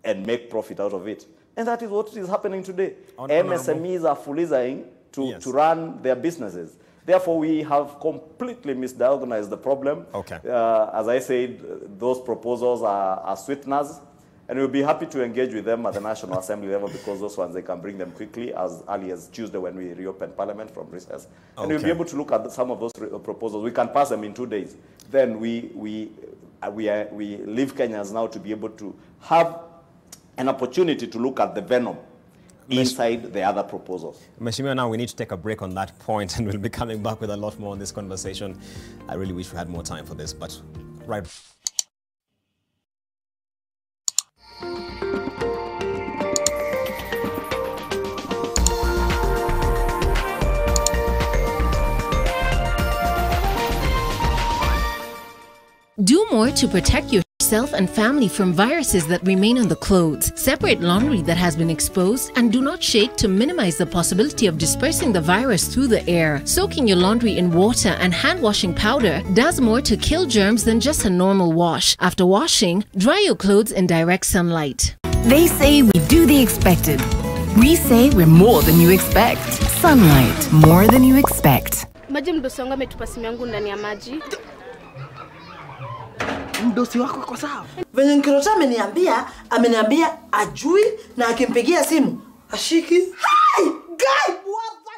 and make profit out of it. And that is what is happening today. MSMEs are Fulizaing to run their businesses. Therefore, we have completely misdiagnosed the problem. Okay. As I said, those proposals are sweeteners, and we'll be happy to engage with them at the National Assembly level, because those ones, they can bring them quickly as early as Tuesday when we reopen Parliament from recess. And we'll be able to look at some of those proposals. We can pass them in 2 days. Then we leave Kenyans now to be able to have an opportunity to look at the venom inside the other proposals. Mheshimiwa, now we need to take a break on that point, and we'll be coming back with a lot more on this conversation. I really wish we had more time for this, but right. Do more to protect yourself and family from viruses that remain on the clothes. Separate laundry that has been exposed and do not shake to minimize the possibility of dispersing the virus through the air. Soaking your laundry in water and hand washing powder does more to kill germs than just a normal wash. After washing, dry your clothes in direct sunlight. They say we do the expected. We say we're more than you expect. Sunlight, more than you expect. Maji mdosi wangu ametupa simu yangu ndani ya maji. Mdosi wako kwa sawa. Venye Nkirota ameniambia ajui na akimpigia simu ashiki. Hi, guy, what the?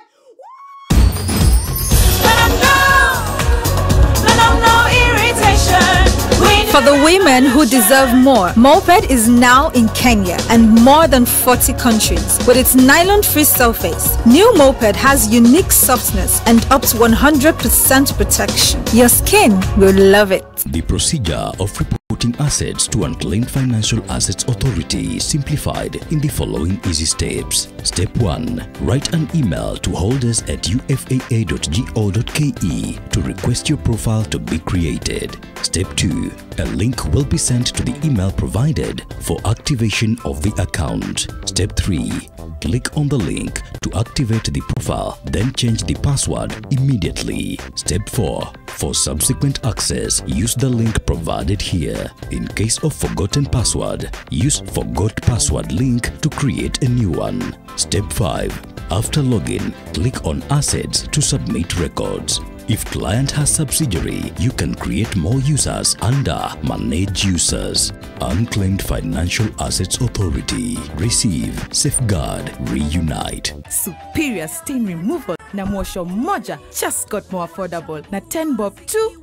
For the women who deserve more, Moped is now in Kenya and more than 40 countries. With its nylon-free surface, new Moped has unique softness and up to 100% protection. Your skin will love it. The procedure of reporting assets to Unclaimed Financial Assets Authority is simplified in the following easy steps. Step 1. Write an email to holders@ufaa.go.ke to request your profile to be created. Step 2. A link will be sent to the email provided for activation of the account. Step 3. Click on the link to activate the profile, then change the password immediately. Step 4. For subsequent access, use the link provided here. In case of forgotten password, use Forgot Password link to create a new one. Step 5. After login, click on Assets to submit records. If client has subsidiary, you can create more users under Manage Users. Unclaimed Financial Assets Authority. Receive, safeguard, reunite. Superior stain removal na mwosho moja just got more affordable na 10 bob too.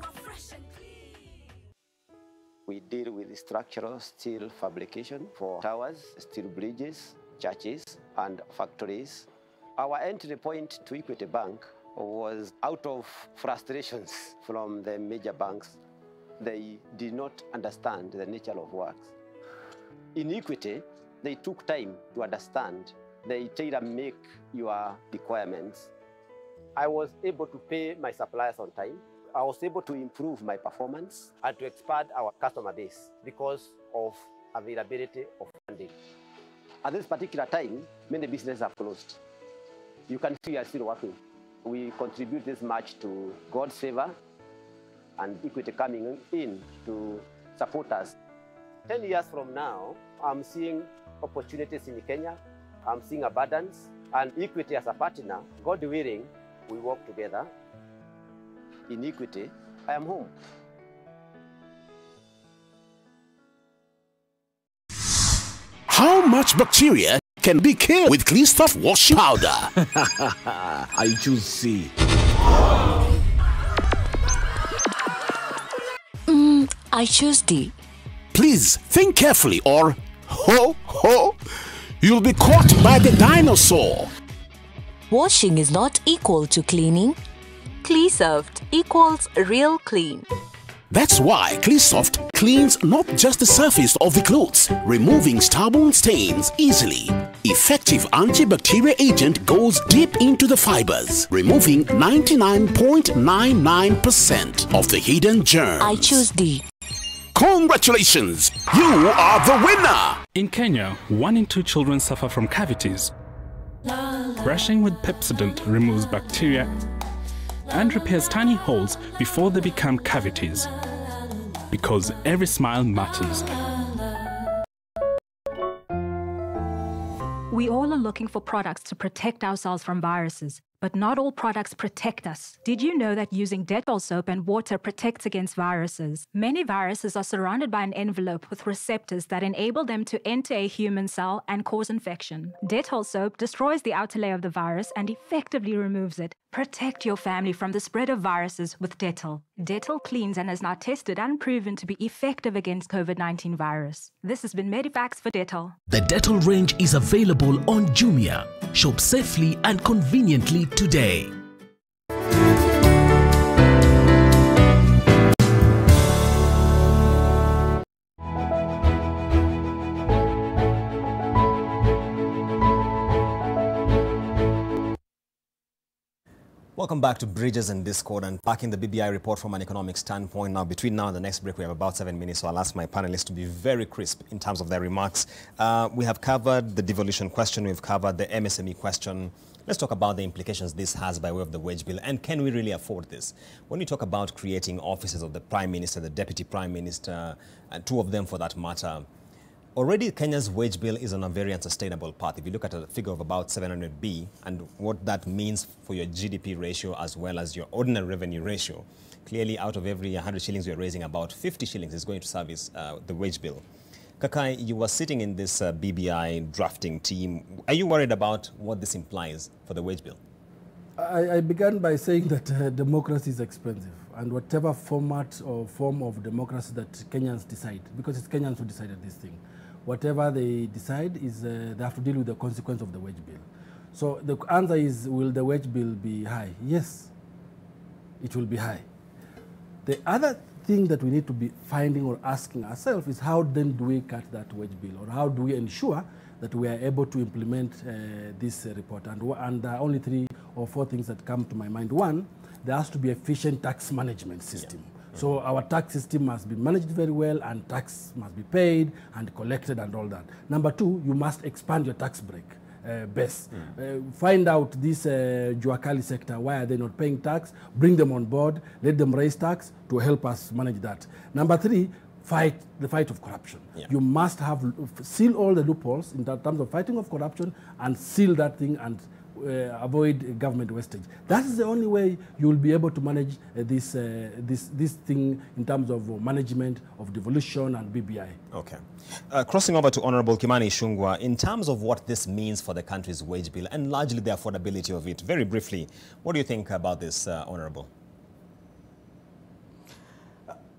We deal with structural steel fabrication for towers, steel bridges, churches, and factories. Our entry point to Equity Bank was out of frustrations from the major banks. They did not understand the nature of works. In Equity, they took time to understand. They tailor-make your requirements. I was able to pay my suppliers on time. I was able to improve my performance and to expand our customer base because of availability of funding. At this particular time, many businesses have closed. You can see we are still working. We contribute this much to God's favor and Equity coming in to support us. 10 years from now, I'm seeing opportunities in Kenya. I'm seeing abundance, and Equity as a partner, God willing, we work together. In Equity, I am home. How much bacteria can be killed with Clean Stuff washing powder? I choose C. I choose D. Please think carefully or you'll be caught by the dinosaur. Washing is not equal to cleaning. Clean-Soft equals real clean. That's why Clean-Soft cleans not just the surface of the clothes, removing stubborn stains easily. Effective antibacterial agent goes deep into the fibers, removing 99.99% of the hidden germs. I choose D. Congratulations! You are the winner! In Kenya, 1 in 2 children suffer from cavities. Brushing with Pepsodent removes bacteria and repairs tiny holes before they become cavities. Because every smile matters. We all are looking for products to protect ourselves from viruses, but not all products protect us. Did you know that using Dettol soap and water protects against viruses? Many viruses are surrounded by an envelope with receptors that enable them to enter a human cell and cause infection. Dettol soap destroys the outer layer of the virus and effectively removes it. Protect your family from the spread of viruses with Dettol. Dettol cleans and is now tested and proven to be effective against COVID-19 virus. This has been Medivax for Dettol. The Dettol range is available on Jumia. Shop safely and conveniently today. Welcome back to Bridges and Discord, and packing the BBI report from an economic standpoint. Now, between now and the next break, we have about 7 minutes, so I'll ask my panelists to be very crisp in terms of their remarks. We have covered the devolution question, we've covered the MSME question. Let's talk about the implications this has by way of the wage bill, and can we really afford this? When you talk about creating offices of the Prime Minister, the Deputy Prime Minister, and 2 of them for that matter, already Kenya's wage bill is on a very unsustainable path. If you look at a figure of about 700B and what that means for your GDP ratio as well as your ordinary revenue ratio, clearly out of every 100 shillings you're raising, about 50 shillings is going to service the wage bill. Kakai, you were sitting in this BBI drafting team. Are you worried about what this implies for the wage bill? I began by saying that democracy is expensive, and whatever format or form of democracy that Kenyans decide, because it's Kenyans who decided this thing, whatever they decide is they have to deal with the consequence of the wage bill. So the answer is, will the wage bill be high? Yes, it will be high. The other thing that we need to be finding or asking ourselves is, how then do we cut that wage bill, or how do we ensure that we are able to implement this report? And there are only 3 or 4 things that come to my mind. One, there has to be efficient tax management system. Yeah. So our tax system must be managed very well, and tax must be paid and collected and all that. Number 2, you must expand your tax break base. Find out this Juakali sector, why are they not paying tax? Bring them on board, let them raise tax to help us manage that. Number 3, the fight of corruption. Yeah. You must have seal all the loopholes in terms of fighting of corruption, and seal that thing and avoid government wastage. That is the only way you will be able to manage this thing in terms of management of devolution and BBI. Okay. Crossing over to Honorable Kimani Ichung'wah, in terms of what this means for the country's wage bill and largely the affordability of it, very briefly, what do you think about this, Honorable?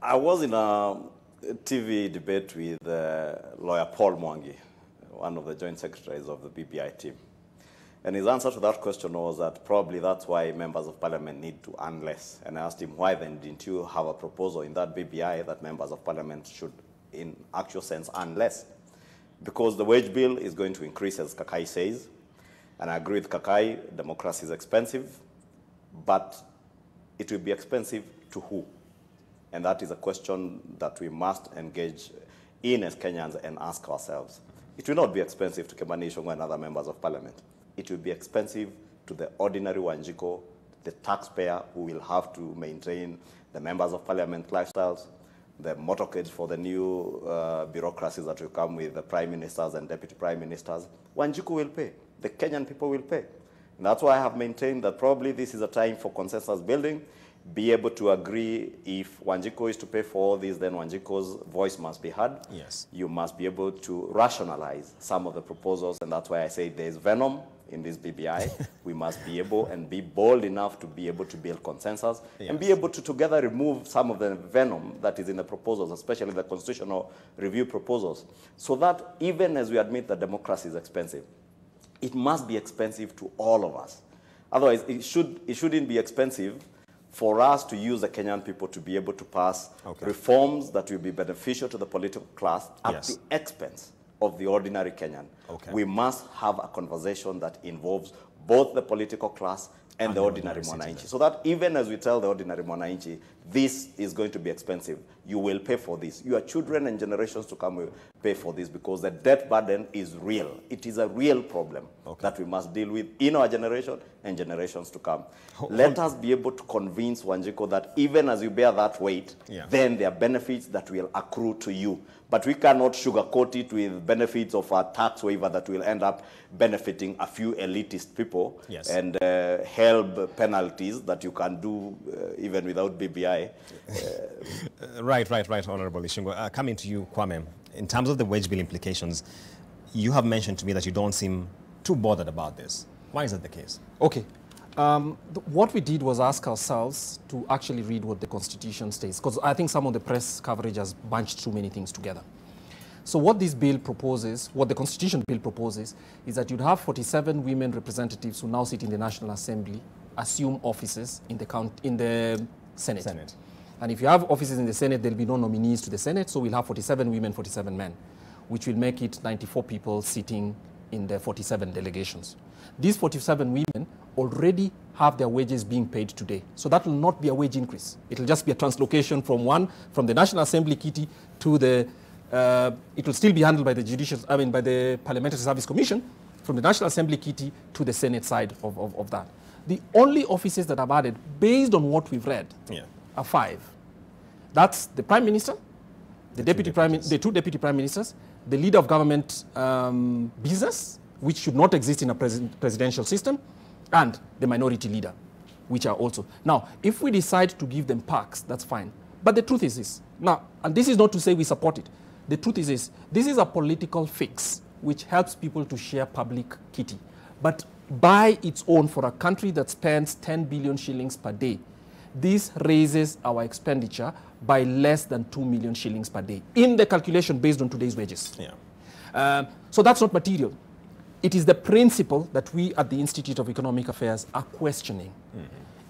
I was in a TV debate with lawyer Paul Mwangi, one of the joint secretaries of the BBI team. And his answer to that question was that probably that's why members of parliament need to earn less. And I asked him, why then didn't you have a proposal in that BBI that members of parliament should, in actual sense, earn less? Because the wage bill is going to increase, as Kakai says. And I agree with Kakai, democracy is expensive, but it will be expensive to who? And that is a question that we must engage in as Kenyans and ask ourselves. It will not be expensive to Kimani Ichung'wah and other members of parliament. It will be expensive to the ordinary Wanjiko, the taxpayer who will have to maintain the members of parliament lifestyles, the motorcades for the new bureaucracies that will come with the prime ministers and deputy prime ministers. Wanjiko will pay. The Kenyan people will pay. And that's why I have maintained that probably this is a time for consensus building, be able to agree if Wanjiko is to pay for all this, then Wanjiko's voice must be heard. Yes. You must be able to rationalize some of the proposals, and that's why I say there's venom in this BBI. We must be able and be bold enough to be able to build consensus and be able to together remove some of the venom that is in the proposals, especially the constitutional review proposals, so that even as we admit that democracy is expensive, it must be expensive to all of us. Otherwise, it shouldn't be expensive for us to use the Kenyan people to be able to pass reforms that will be beneficial to the political class at the expense of the ordinary Kenyan. We must have a conversation that involves both the political class and the ordinary Mwananchi. So that even as we tell the ordinary Mwananchi, this is going to be expensive, you will pay for this. Your children and generations to come will pay for this, because the debt burden is real. It is a real problem that we must deal with in our generation and generations to come. Let us be able to convince Wanjiko that even as you bear that weight, then there are benefits that will accrue to you. But we cannot sugarcoat it with benefits of a tax waiver that will end up benefiting a few elitist people and help penalties that you can do even without BBI. Right, Honorable Ichung'wah. Coming to you, Kwame, in terms of the wage bill implications, you have mentioned to me that you don't seem too bothered about this. Why is that the case? Okay. What we did was ask ourselves to actually read what the Constitution states, because I think some of the press coverage has bunched too many things together. So what this bill proposes, what the Constitution bill proposes, is that you'd have 47 women representatives who now sit in the National Assembly, assume offices in the Senate. And if you have offices in the Senate, there'll be no nominees to the Senate, so we'll have 47 women, 47 men, which will make it 94 people sitting in the 47 delegations. These 47 women already have their wages being paid today. So that will not be a wage increase. It will just be a translocation from the National Assembly kitty to the, it will still be handled by the by the Parliamentary Service Commission, from the National Assembly kitty to the Senate side of that. The only offices that are added, based on what we've read, are 5. That's the Prime Minister, the two Deputy Prime Ministers, the Leader of Government Business, which should not exist in a presidential system, and the Minority Leader, which are also. Now, if we decide to give them perks, that's fine. But the truth is this. Now, and this is not to say we support it. The truth is this is a political fix which helps people to share public kitty. But by its own, for a country that spends 10 billion shillings per day, this raises our expenditure by less than 2 million shillings per day in the calculation based on today's wages. So that's not material. It is the principle that we at the Institute of Economic Affairs are questioning.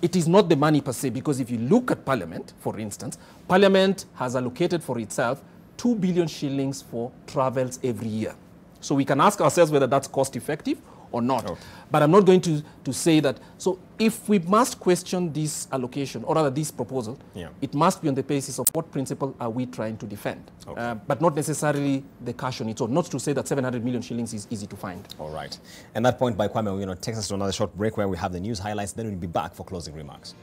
It is not the money per se, because if you look at Parliament, for instance, Parliament has allocated for itself 2 billion shillings for travels every year. So we can ask ourselves whether that's cost effective or not. But I'm not going to say that. So if we must question this allocation, or rather this proposal, it must be on the basis of what principle are we trying to defend, but not necessarily the cash on its own. Not to say that 700 million shillings is easy to find. All right. And that point by Kwame, takes us to another short break where we have the news highlights. Then we'll be back for closing remarks.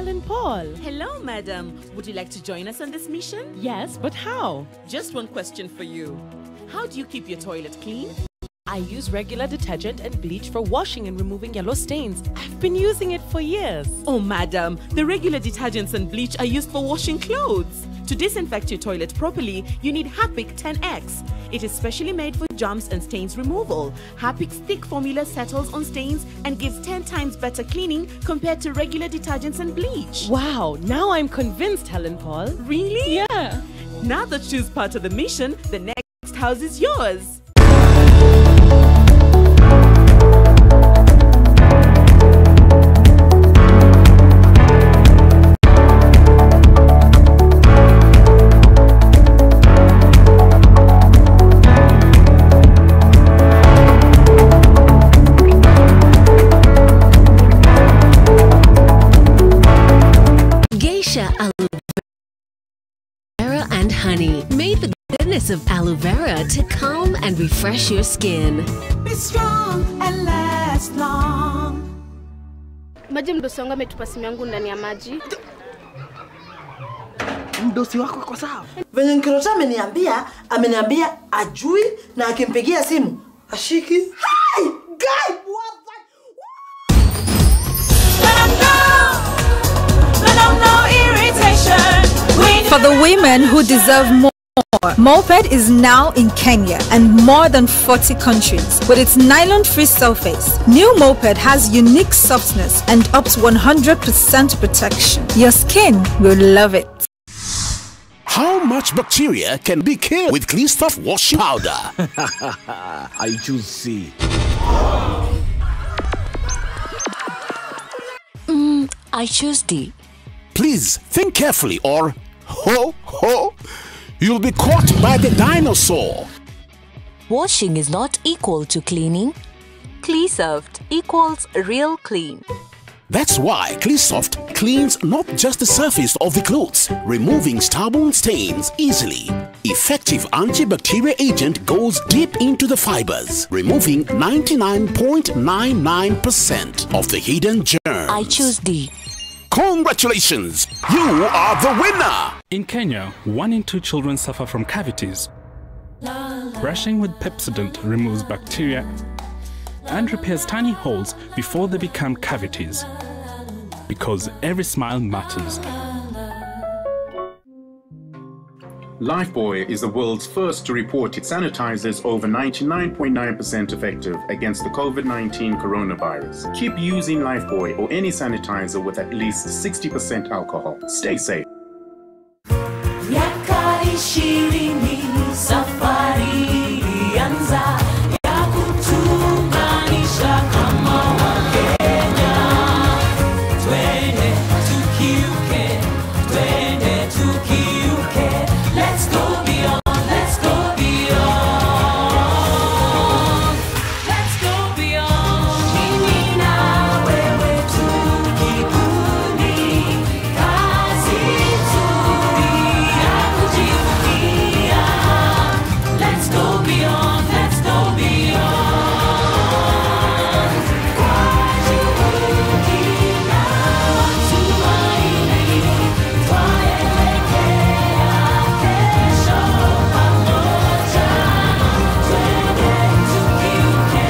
Helen Paul. Hello, madam. Would you like to join us on this mission? Yes, but how? Just one question for you. How do you keep your toilet clean? I use regular detergent and bleach for washing and removing yellow stains. I've been using it for years. Oh, madam, the regular detergents and bleach are used for washing clothes. To disinfect your toilet properly, you need Harpic 10X. It is specially made for germs and stains removal. Harpic's thick formula settles on stains and gives 10 times better cleaning compared to regular detergents and bleach. Wow, now I'm convinced, Helen Paul. Really? Yeah. Now that she's part of the mission, the next house is yours. And honey made the goodness of aloe vera to calm and refresh your skin. Be strong and last long. Maji mdosi wangu ametupa simu yangu ndani ya maji. Mdosi wako kwa sawa. Venye Nkirota ameniambia ajui na akimpigia simu ashiki. Hi, guy, what the? Let them know irritation. For the women who deserve more, Moped is now in Kenya and more than 40 countries. With its nylon-free surface, new Moped has unique softness and up to 100% protection. Your skin will love it. How much bacteria can be killed with Clean Stuff washing powder? I choose C. I choose D. Please think carefully or you'll be caught by the dinosaur. Washing is not equal to cleaning. CleanSoft equals real clean. That's why CleanSoft cleans not just the surface of the clothes, removing stubborn stains easily. Effective antibacterial agent goes deep into the fibers, removing 99.99% of the hidden germs. I choose D. Congratulations! You are the winner! In Kenya, 1 in 2 children suffer from cavities. Brushing with Pepsodent removes bacteria and repairs tiny holes before they become cavities. Because every smile matters. Lifebuoy is the world's first to report its sanitizers over 99.9% effective against the COVID-19 coronavirus. Keep using Lifebuoy or any sanitizer with at least 60% alcohol. Stay safe. Miaka 20 safari ilianza ya kutuunganisha kama Wakenya. Twende tukiuke, twende tukiuke. Let's go beyond, let's go beyond. Let's go beyond. Mimi na wewe tukibuni kazi nzuri ya kujivunia. Let's go beyond, let's go beyond. Kwa juhudi na matumaini twaelekea kesho pamoja. Twende tukiuke,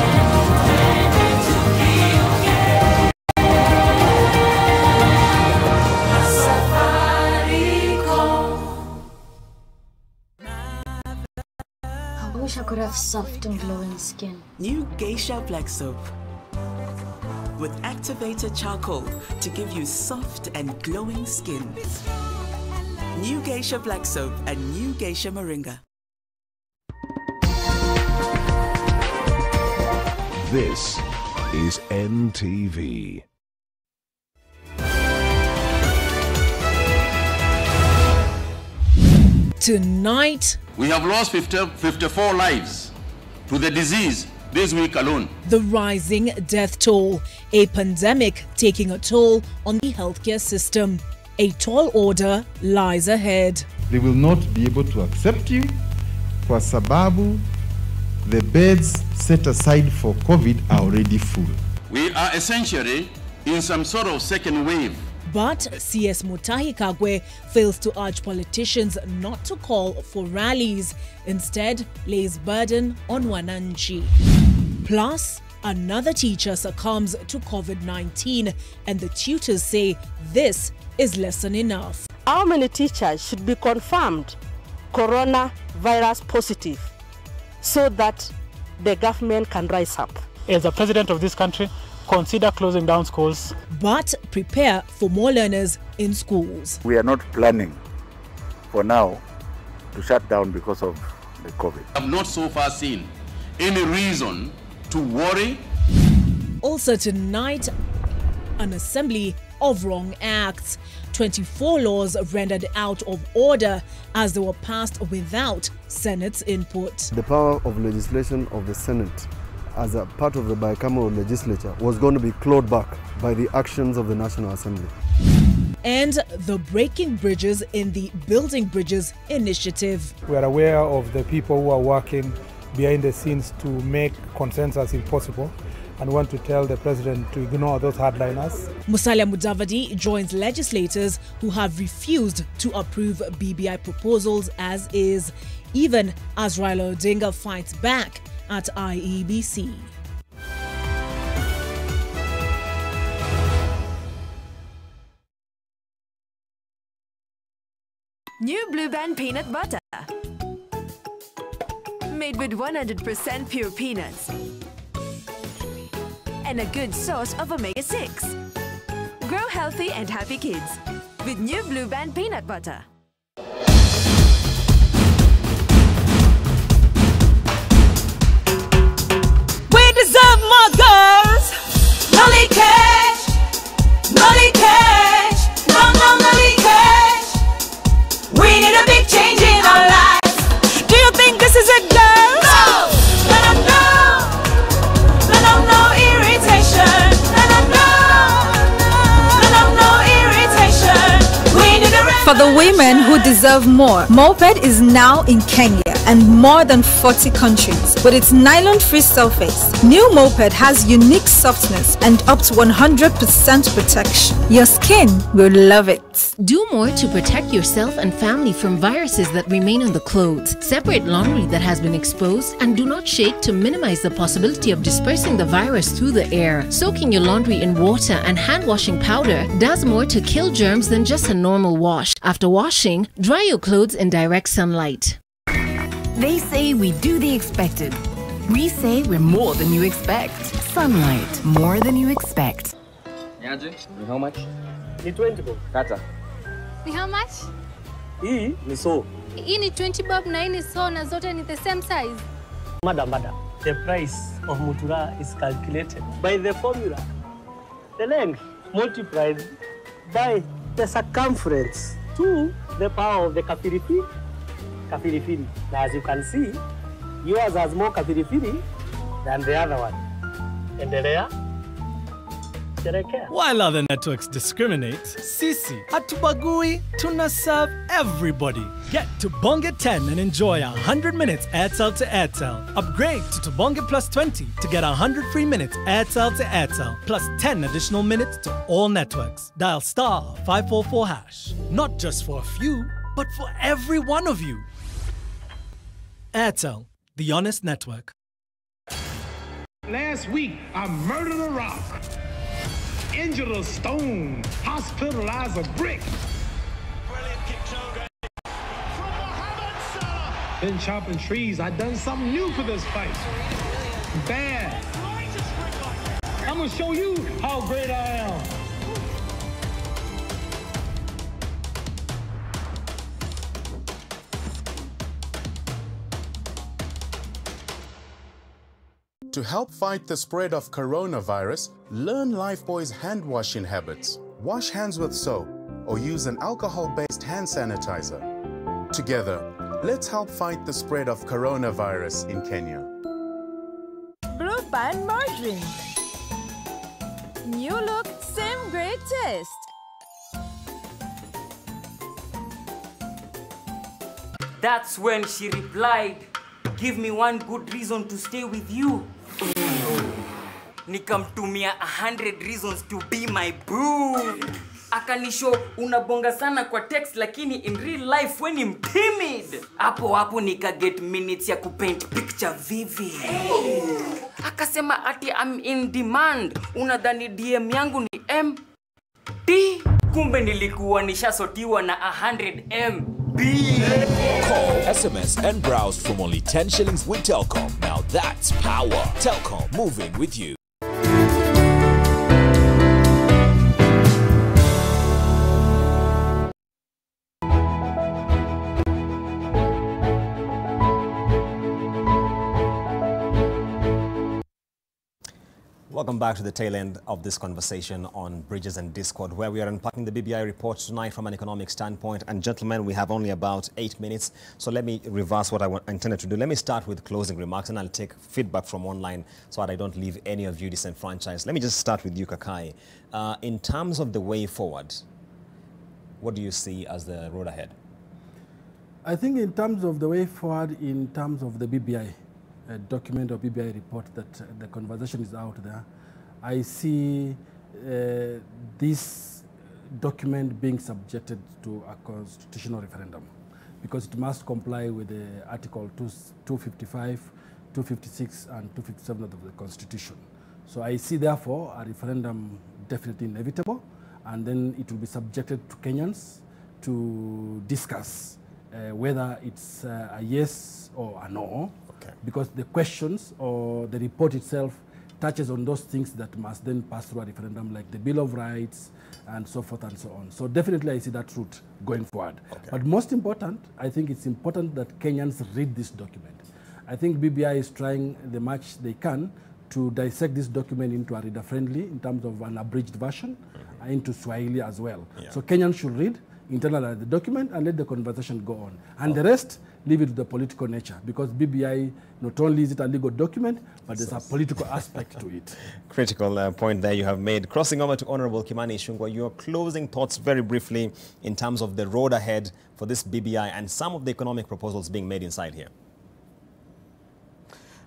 twende tukiuke. Safaricom. I wish I could have soft and glowing skin. New Geisha Black Soap with activated charcoal to give you soft and glowing skin. New Geisha Black Soap and new Geisha Moringa. This is NTV. Tonight, we have lost 54 lives to the disease this week alone. The rising death toll, a pandemic taking a toll on the healthcare system. A tall order lies ahead. They will not be able to accept you kwa sababu the beds set aside for COVID are already full. We are essentially in some sort of second wave But CS Mutahi Kagwe fails to urge politicians not to call for rallies, instead lays burden on Wananchi. Plus, another teacher succumbs to COVID-19 and the tutors say this is lesson enough. How many teachers should be confirmed coronavirus positive so that the government can rise up? As the president of this country, consider closing down schools. But prepare for more learners in schools. We are not planning for now to shut down because of the COVID. I've not so far seen any reason to worry. Also tonight, an assembly of wrong acts. 24 laws rendered out of order as they were passed without Senate's input. The power of legislation of the Senate as a part of the bicameral legislature was going to be clawed back by the actions of the National Assembly. And the Breaking Bridges in the Building Bridges initiative. We are aware of the people who are working behind the scenes to make consensus impossible and want to tell the president to ignore those hardliners. Musalia Mudavadi joins legislators who have refused to approve BBI proposals as is, even as Raila Odinga fights back at IEBC. New Blue Band peanut butter. Made with 100% pure peanuts. And a good source of omega-6. Grow healthy and happy kids with New Blue Band peanut butter. We deserve more girls. Nolly cash, nolly cash, no, no, nolly cash. We need a big change in our lives. Do you think this is a girl? No. Let them know. Let them know irritation. Let them know. Let them know irritation. We need a For the women who deserve more, Moped is now in Kenya and more than 40 countries. With its nylon-free surface, new Moped has unique softness and up to 100% protection. Your skin will love it. Do more to protect yourself and family from viruses that remain on the clothes. Separate laundry that has been exposed and do not shake to minimize the possibility of dispersing the virus through the air. Soaking your laundry in water and hand washing powder does more to kill germs than just a normal wash. After washing, dry your clothes in direct sunlight. They say we do the expected. We say we're more than you expect. Sunlight, more than you expect. Niaje? Ni how much? Ni 20 bob. Kata. Ni how much? Hii ni so. Hii ni 20 bob na hii ni so na zote ni the same size. Madam, the price of mutura is calculated by the formula. The length multiplied by the circumference to the power of the kafirifiri. Now, as you can see, yours has more kafirifiri than the other one. Endelea. While other networks discriminate, sisi hatubagui, tuna serve everybody. Get to Bonge 10 and enjoy 100 minutes Airtel to Airtel. Upgrade to Tubonge Plus 20 to get 100 free minutes Airtel to Airtel, plus 10 additional minutes to all networks. Dial *544#. Not just for a few, but for every one of you. Airtel, the honest network. Last week, I murdered a rock, injured a stone, hospitalized a brick. Brilliant Kipchoge. From Mohamed Salah. Been chopping trees. I done something new for this fight. Bad. I'm gonna show you how great I am. To help fight the spread of coronavirus, learn Lifebuoy's hand washing habits. Wash hands with soap or use an alcohol-based hand sanitizer. Together, let's help fight the spread of coronavirus in Kenya. Blue Band margarine. New look, same great taste. That's when she replied, "Give me one good reason to stay with you." Nikamtumia 100 reasons to be my boo. akanisho unabonga sana kwa text lakini in real life we ni timid. Hapo nika get minutes ya kupaint picture vivid. Akasema ati I'm in demand. Unadhani DM yangu ni MD? Kumbe nilikuwa nishasotiwa na 100 MB. Call, SMS and browse from only 10 shillings with Telkom. Now that's power. Telkom, moving with you. Welcome back to the tail end of this conversation on bridges and discord, where we are unpacking the BBI report tonight from an economic standpoint. And gentlemen, we have only about 8 minutes, so let me reverse what I intended to do. Let me start with closing remarks, and I'll take feedback from online so that I don't leave any of you disenfranchised. Let me just start with you, Kakai. In terms of the way forward, what do you see as the road ahead? I think in terms of the way forward, in terms of the BBI document or BBI report that the conversation is out there, I see this document being subjected to a constitutional referendum because it must comply with the Article 255, 256 and 257 of the Constitution. So I see therefore a referendum definitely inevitable, and then it will be subjected to Kenyans to discuss whether it's a yes or a no. Okay. Because the questions or the report itself touches on those things that must then pass through a referendum, like the Bill of Rights and so forth and so on. So definitely I see that route going forward. Okay. But most important, I think it's important that Kenyans read this document. I think BBI is trying the much they can to dissect this document into a reader-friendly, in terms of an abridged version, into Swahili as well. Yeah. So Kenyans should read, internalize the document, and let the conversation go on. And the rest, leave it to the political nature, because BBI, not only is it a legal document, but there's a political aspect to it. Critical point there you have made. Crossing over to Honorable Kimani Ichung'wah, your closing thoughts very briefly in terms of the road ahead for this BBI and some of the economic proposals being made inside here.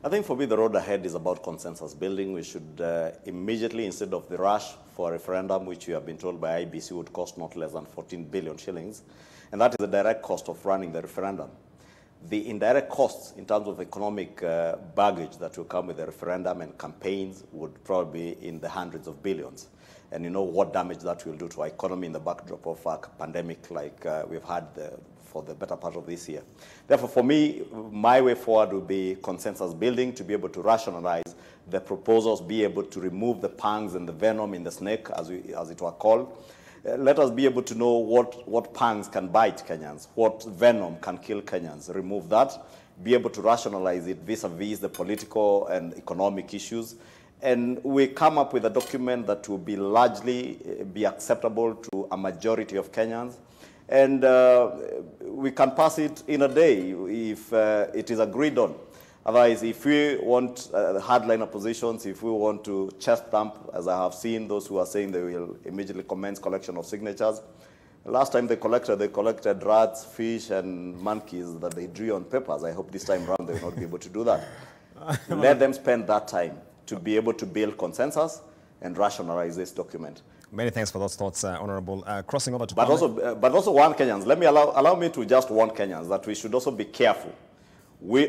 I think for me the road ahead is about consensus building. We should immediately, instead of the rush for a referendum, which we have been told by IBC would cost not less than 14 billion shillings, and that is the direct cost of running the referendum. The indirect costs in terms of economic baggage that will come with the referendum and campaigns would probably be in the hundreds of billions. And you know what damage that will do to our economy in the backdrop of a pandemic like we've had for the better part of this year. Therefore, for me, my way forward will be consensus building, to be able to rationalize the proposals, be able to remove the pangs and the venom in the snake, as it were called. Let us be able to know what pangs can bite Kenyans, what venom can kill Kenyans. Remove that, be able to rationalize it vis-a-vis the political and economic issues. And we come up with a document that will be largely be acceptable to a majority of Kenyans. And we can pass it in a day if it is agreed on. Otherwise, if we want hardliner positions, if we want to chest thump, as I have seen those who are saying they will immediately commence collection of signatures. Last time they collected rats, fish, and monkeys that they drew on papers. I hope this time around they will not be able to do that. Let them spend that time to be able to build consensus and rationalize this document. Many thanks for those thoughts, Honorable. Crossing over to but also warn Kenyans. Let me allow me to just warn Kenyans that we should also be careful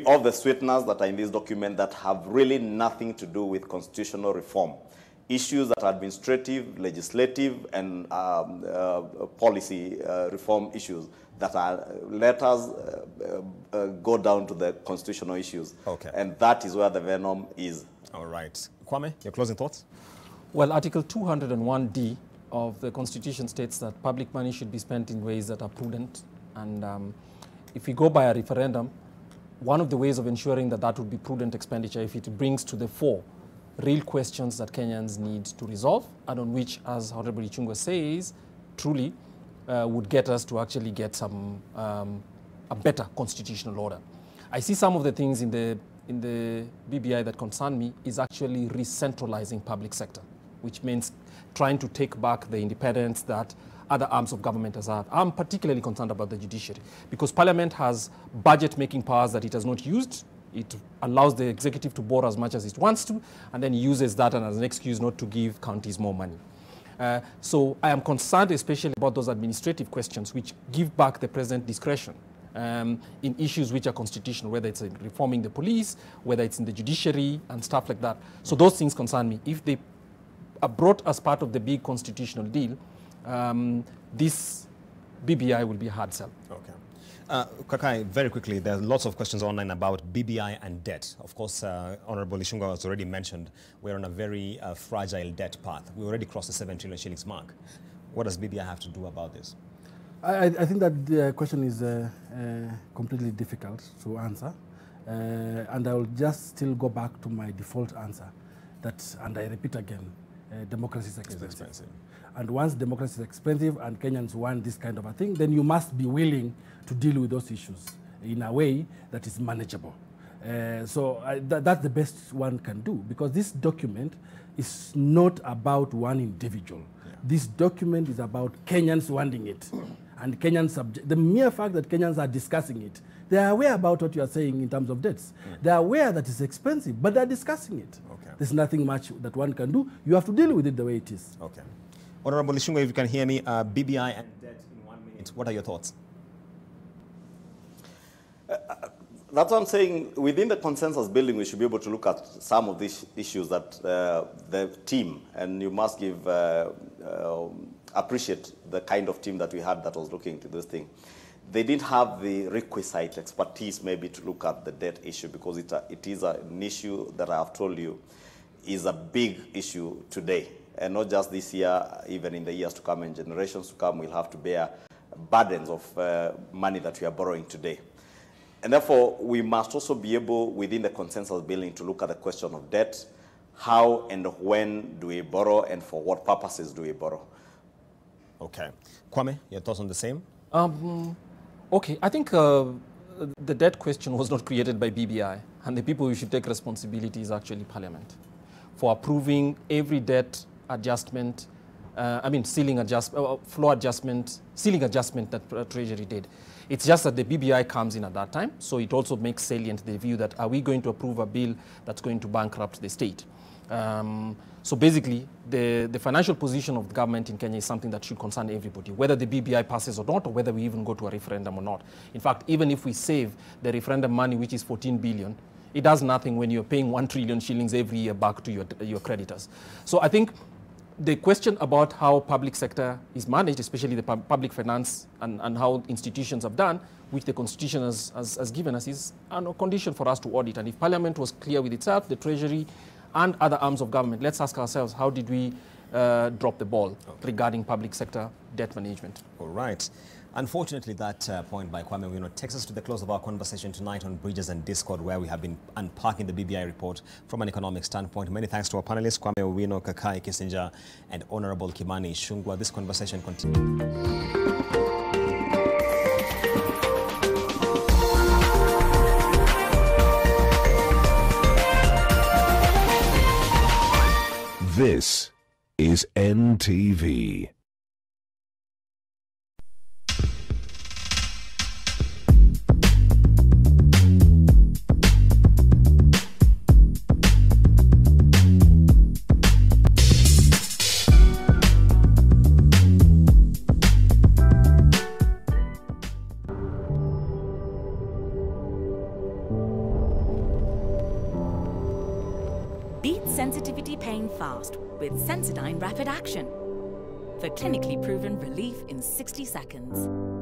of the sweeteners that are in this document that have really nothing to do with constitutional reform. Issues that are administrative, legislative, and policy reform issues that are, let us go down to the constitutional issues. Okay. And that is where the venom is. All right. Kwame, your closing thoughts? Well, Article 201D of the Constitution states that public money should be spent in ways that are prudent. And if we go by a referendum, one of the ways of ensuring that that would be prudent expenditure, if it brings to the fore real questions that Kenyans need to resolve, and on which, as Honorable Ichung'wah says, truly would get us to actually get some a better constitutional order. I see some of the things in the BBI that concern me is actually re-centralizing public sector, which means trying to take back the independence that other arms of government has had. I'm particularly concerned about the judiciary because Parliament has budget-making powers that it has not used. It allows the executive to borrow as much as it wants to, and then uses that as an excuse not to give counties more money. So I am concerned especially about those administrative questions which give back the president discretion in issues which are constitutional, whether it's in reforming the police, whether it's in the judiciary and stuff like that. So those things concern me. If they are brought as part of the big constitutional deal, this BBI will be a hard sell. Okay. Kakai, very quickly, there are lots of questions online about BBI and debt. Of course, Honorable Ishunga has already mentioned we're on a very fragile debt path. We already crossed the 7 trillion shillings mark. What does BBI have to do about this? I think that the question is completely difficult to answer. And I will just still go back to my default answer, that, and I repeat again, democracy is expensive. And once democracy is expensive and Kenyans want this kind of a thing, then you must be willing to deal with those issues in a way that is manageable. So that's the best one can do, because this document is not about one individual. Yeah. This document is about Kenyans wanting it. And Kenyans, the mere fact that Kenyans are discussing it, they are aware about what you are saying in terms of debts. They are aware that it's expensive, but they're discussing it. Okay. There's nothing much that one can do. You have to deal with it the way it is. Okay. Honorable Ishunga, if you can hear me, BBI and debt in 1 minute. What are your thoughts? That's what I'm saying. Within the consensus building, we should be able to look at some of these issues that the team, and you must give, appreciate the kind of team that we had that was looking into this thing. They didn't have the requisite expertise maybe to look at the debt issue, because it is an issue that I have told you is a big issue today. And not just this year, even in the years to come and generations to come, we'll have to bear burdens of money that we are borrowing today. And therefore, we must also be able, within the consensus building, to look at the question of debt. How and when do we borrow, and for what purposes do we borrow? Okay. Kwame, your thoughts on the same? Okay, I think the debt question was not created by BBI, and the people who should take responsibility is actually Parliament for approving every debt adjustment, ceiling adjustment, floor adjustment, ceiling adjustment that Treasury did. It's just that the BBI comes in at that time, so it also makes salient the view that are we going to approve a bill that's going to bankrupt the state? So basically, the financial position of the government in Kenya is something that should concern everybody, whether the BBI passes or not, or whether we even go to a referendum or not. In fact, even if we save the referendum money, which is 14 billion, it does nothing when you're paying 1 trillion shillings every year back to your creditors. So I think the question about how public sector is managed, especially the public finance and how institutions have done, which the Constitution has given us, is a condition for us to audit. And if Parliament was clear with itself, the Treasury and other arms of government, let's ask ourselves, how did we drop the ball regarding public sector debt management? All right. Unfortunately, that point by Kwame Owino takes us to the close of our conversation tonight on Bridges and Discord, where we have been unpacking the BBI report from an economic standpoint. Many thanks to our panelists, Kwame Owino, Kakai Kissinger, and Honorable Kimani Ichung'wah. This conversation continues. This is NTV. Beat sensitivity pain fast with Sensodyne Rapid Action for clinically proven relief in 60 seconds.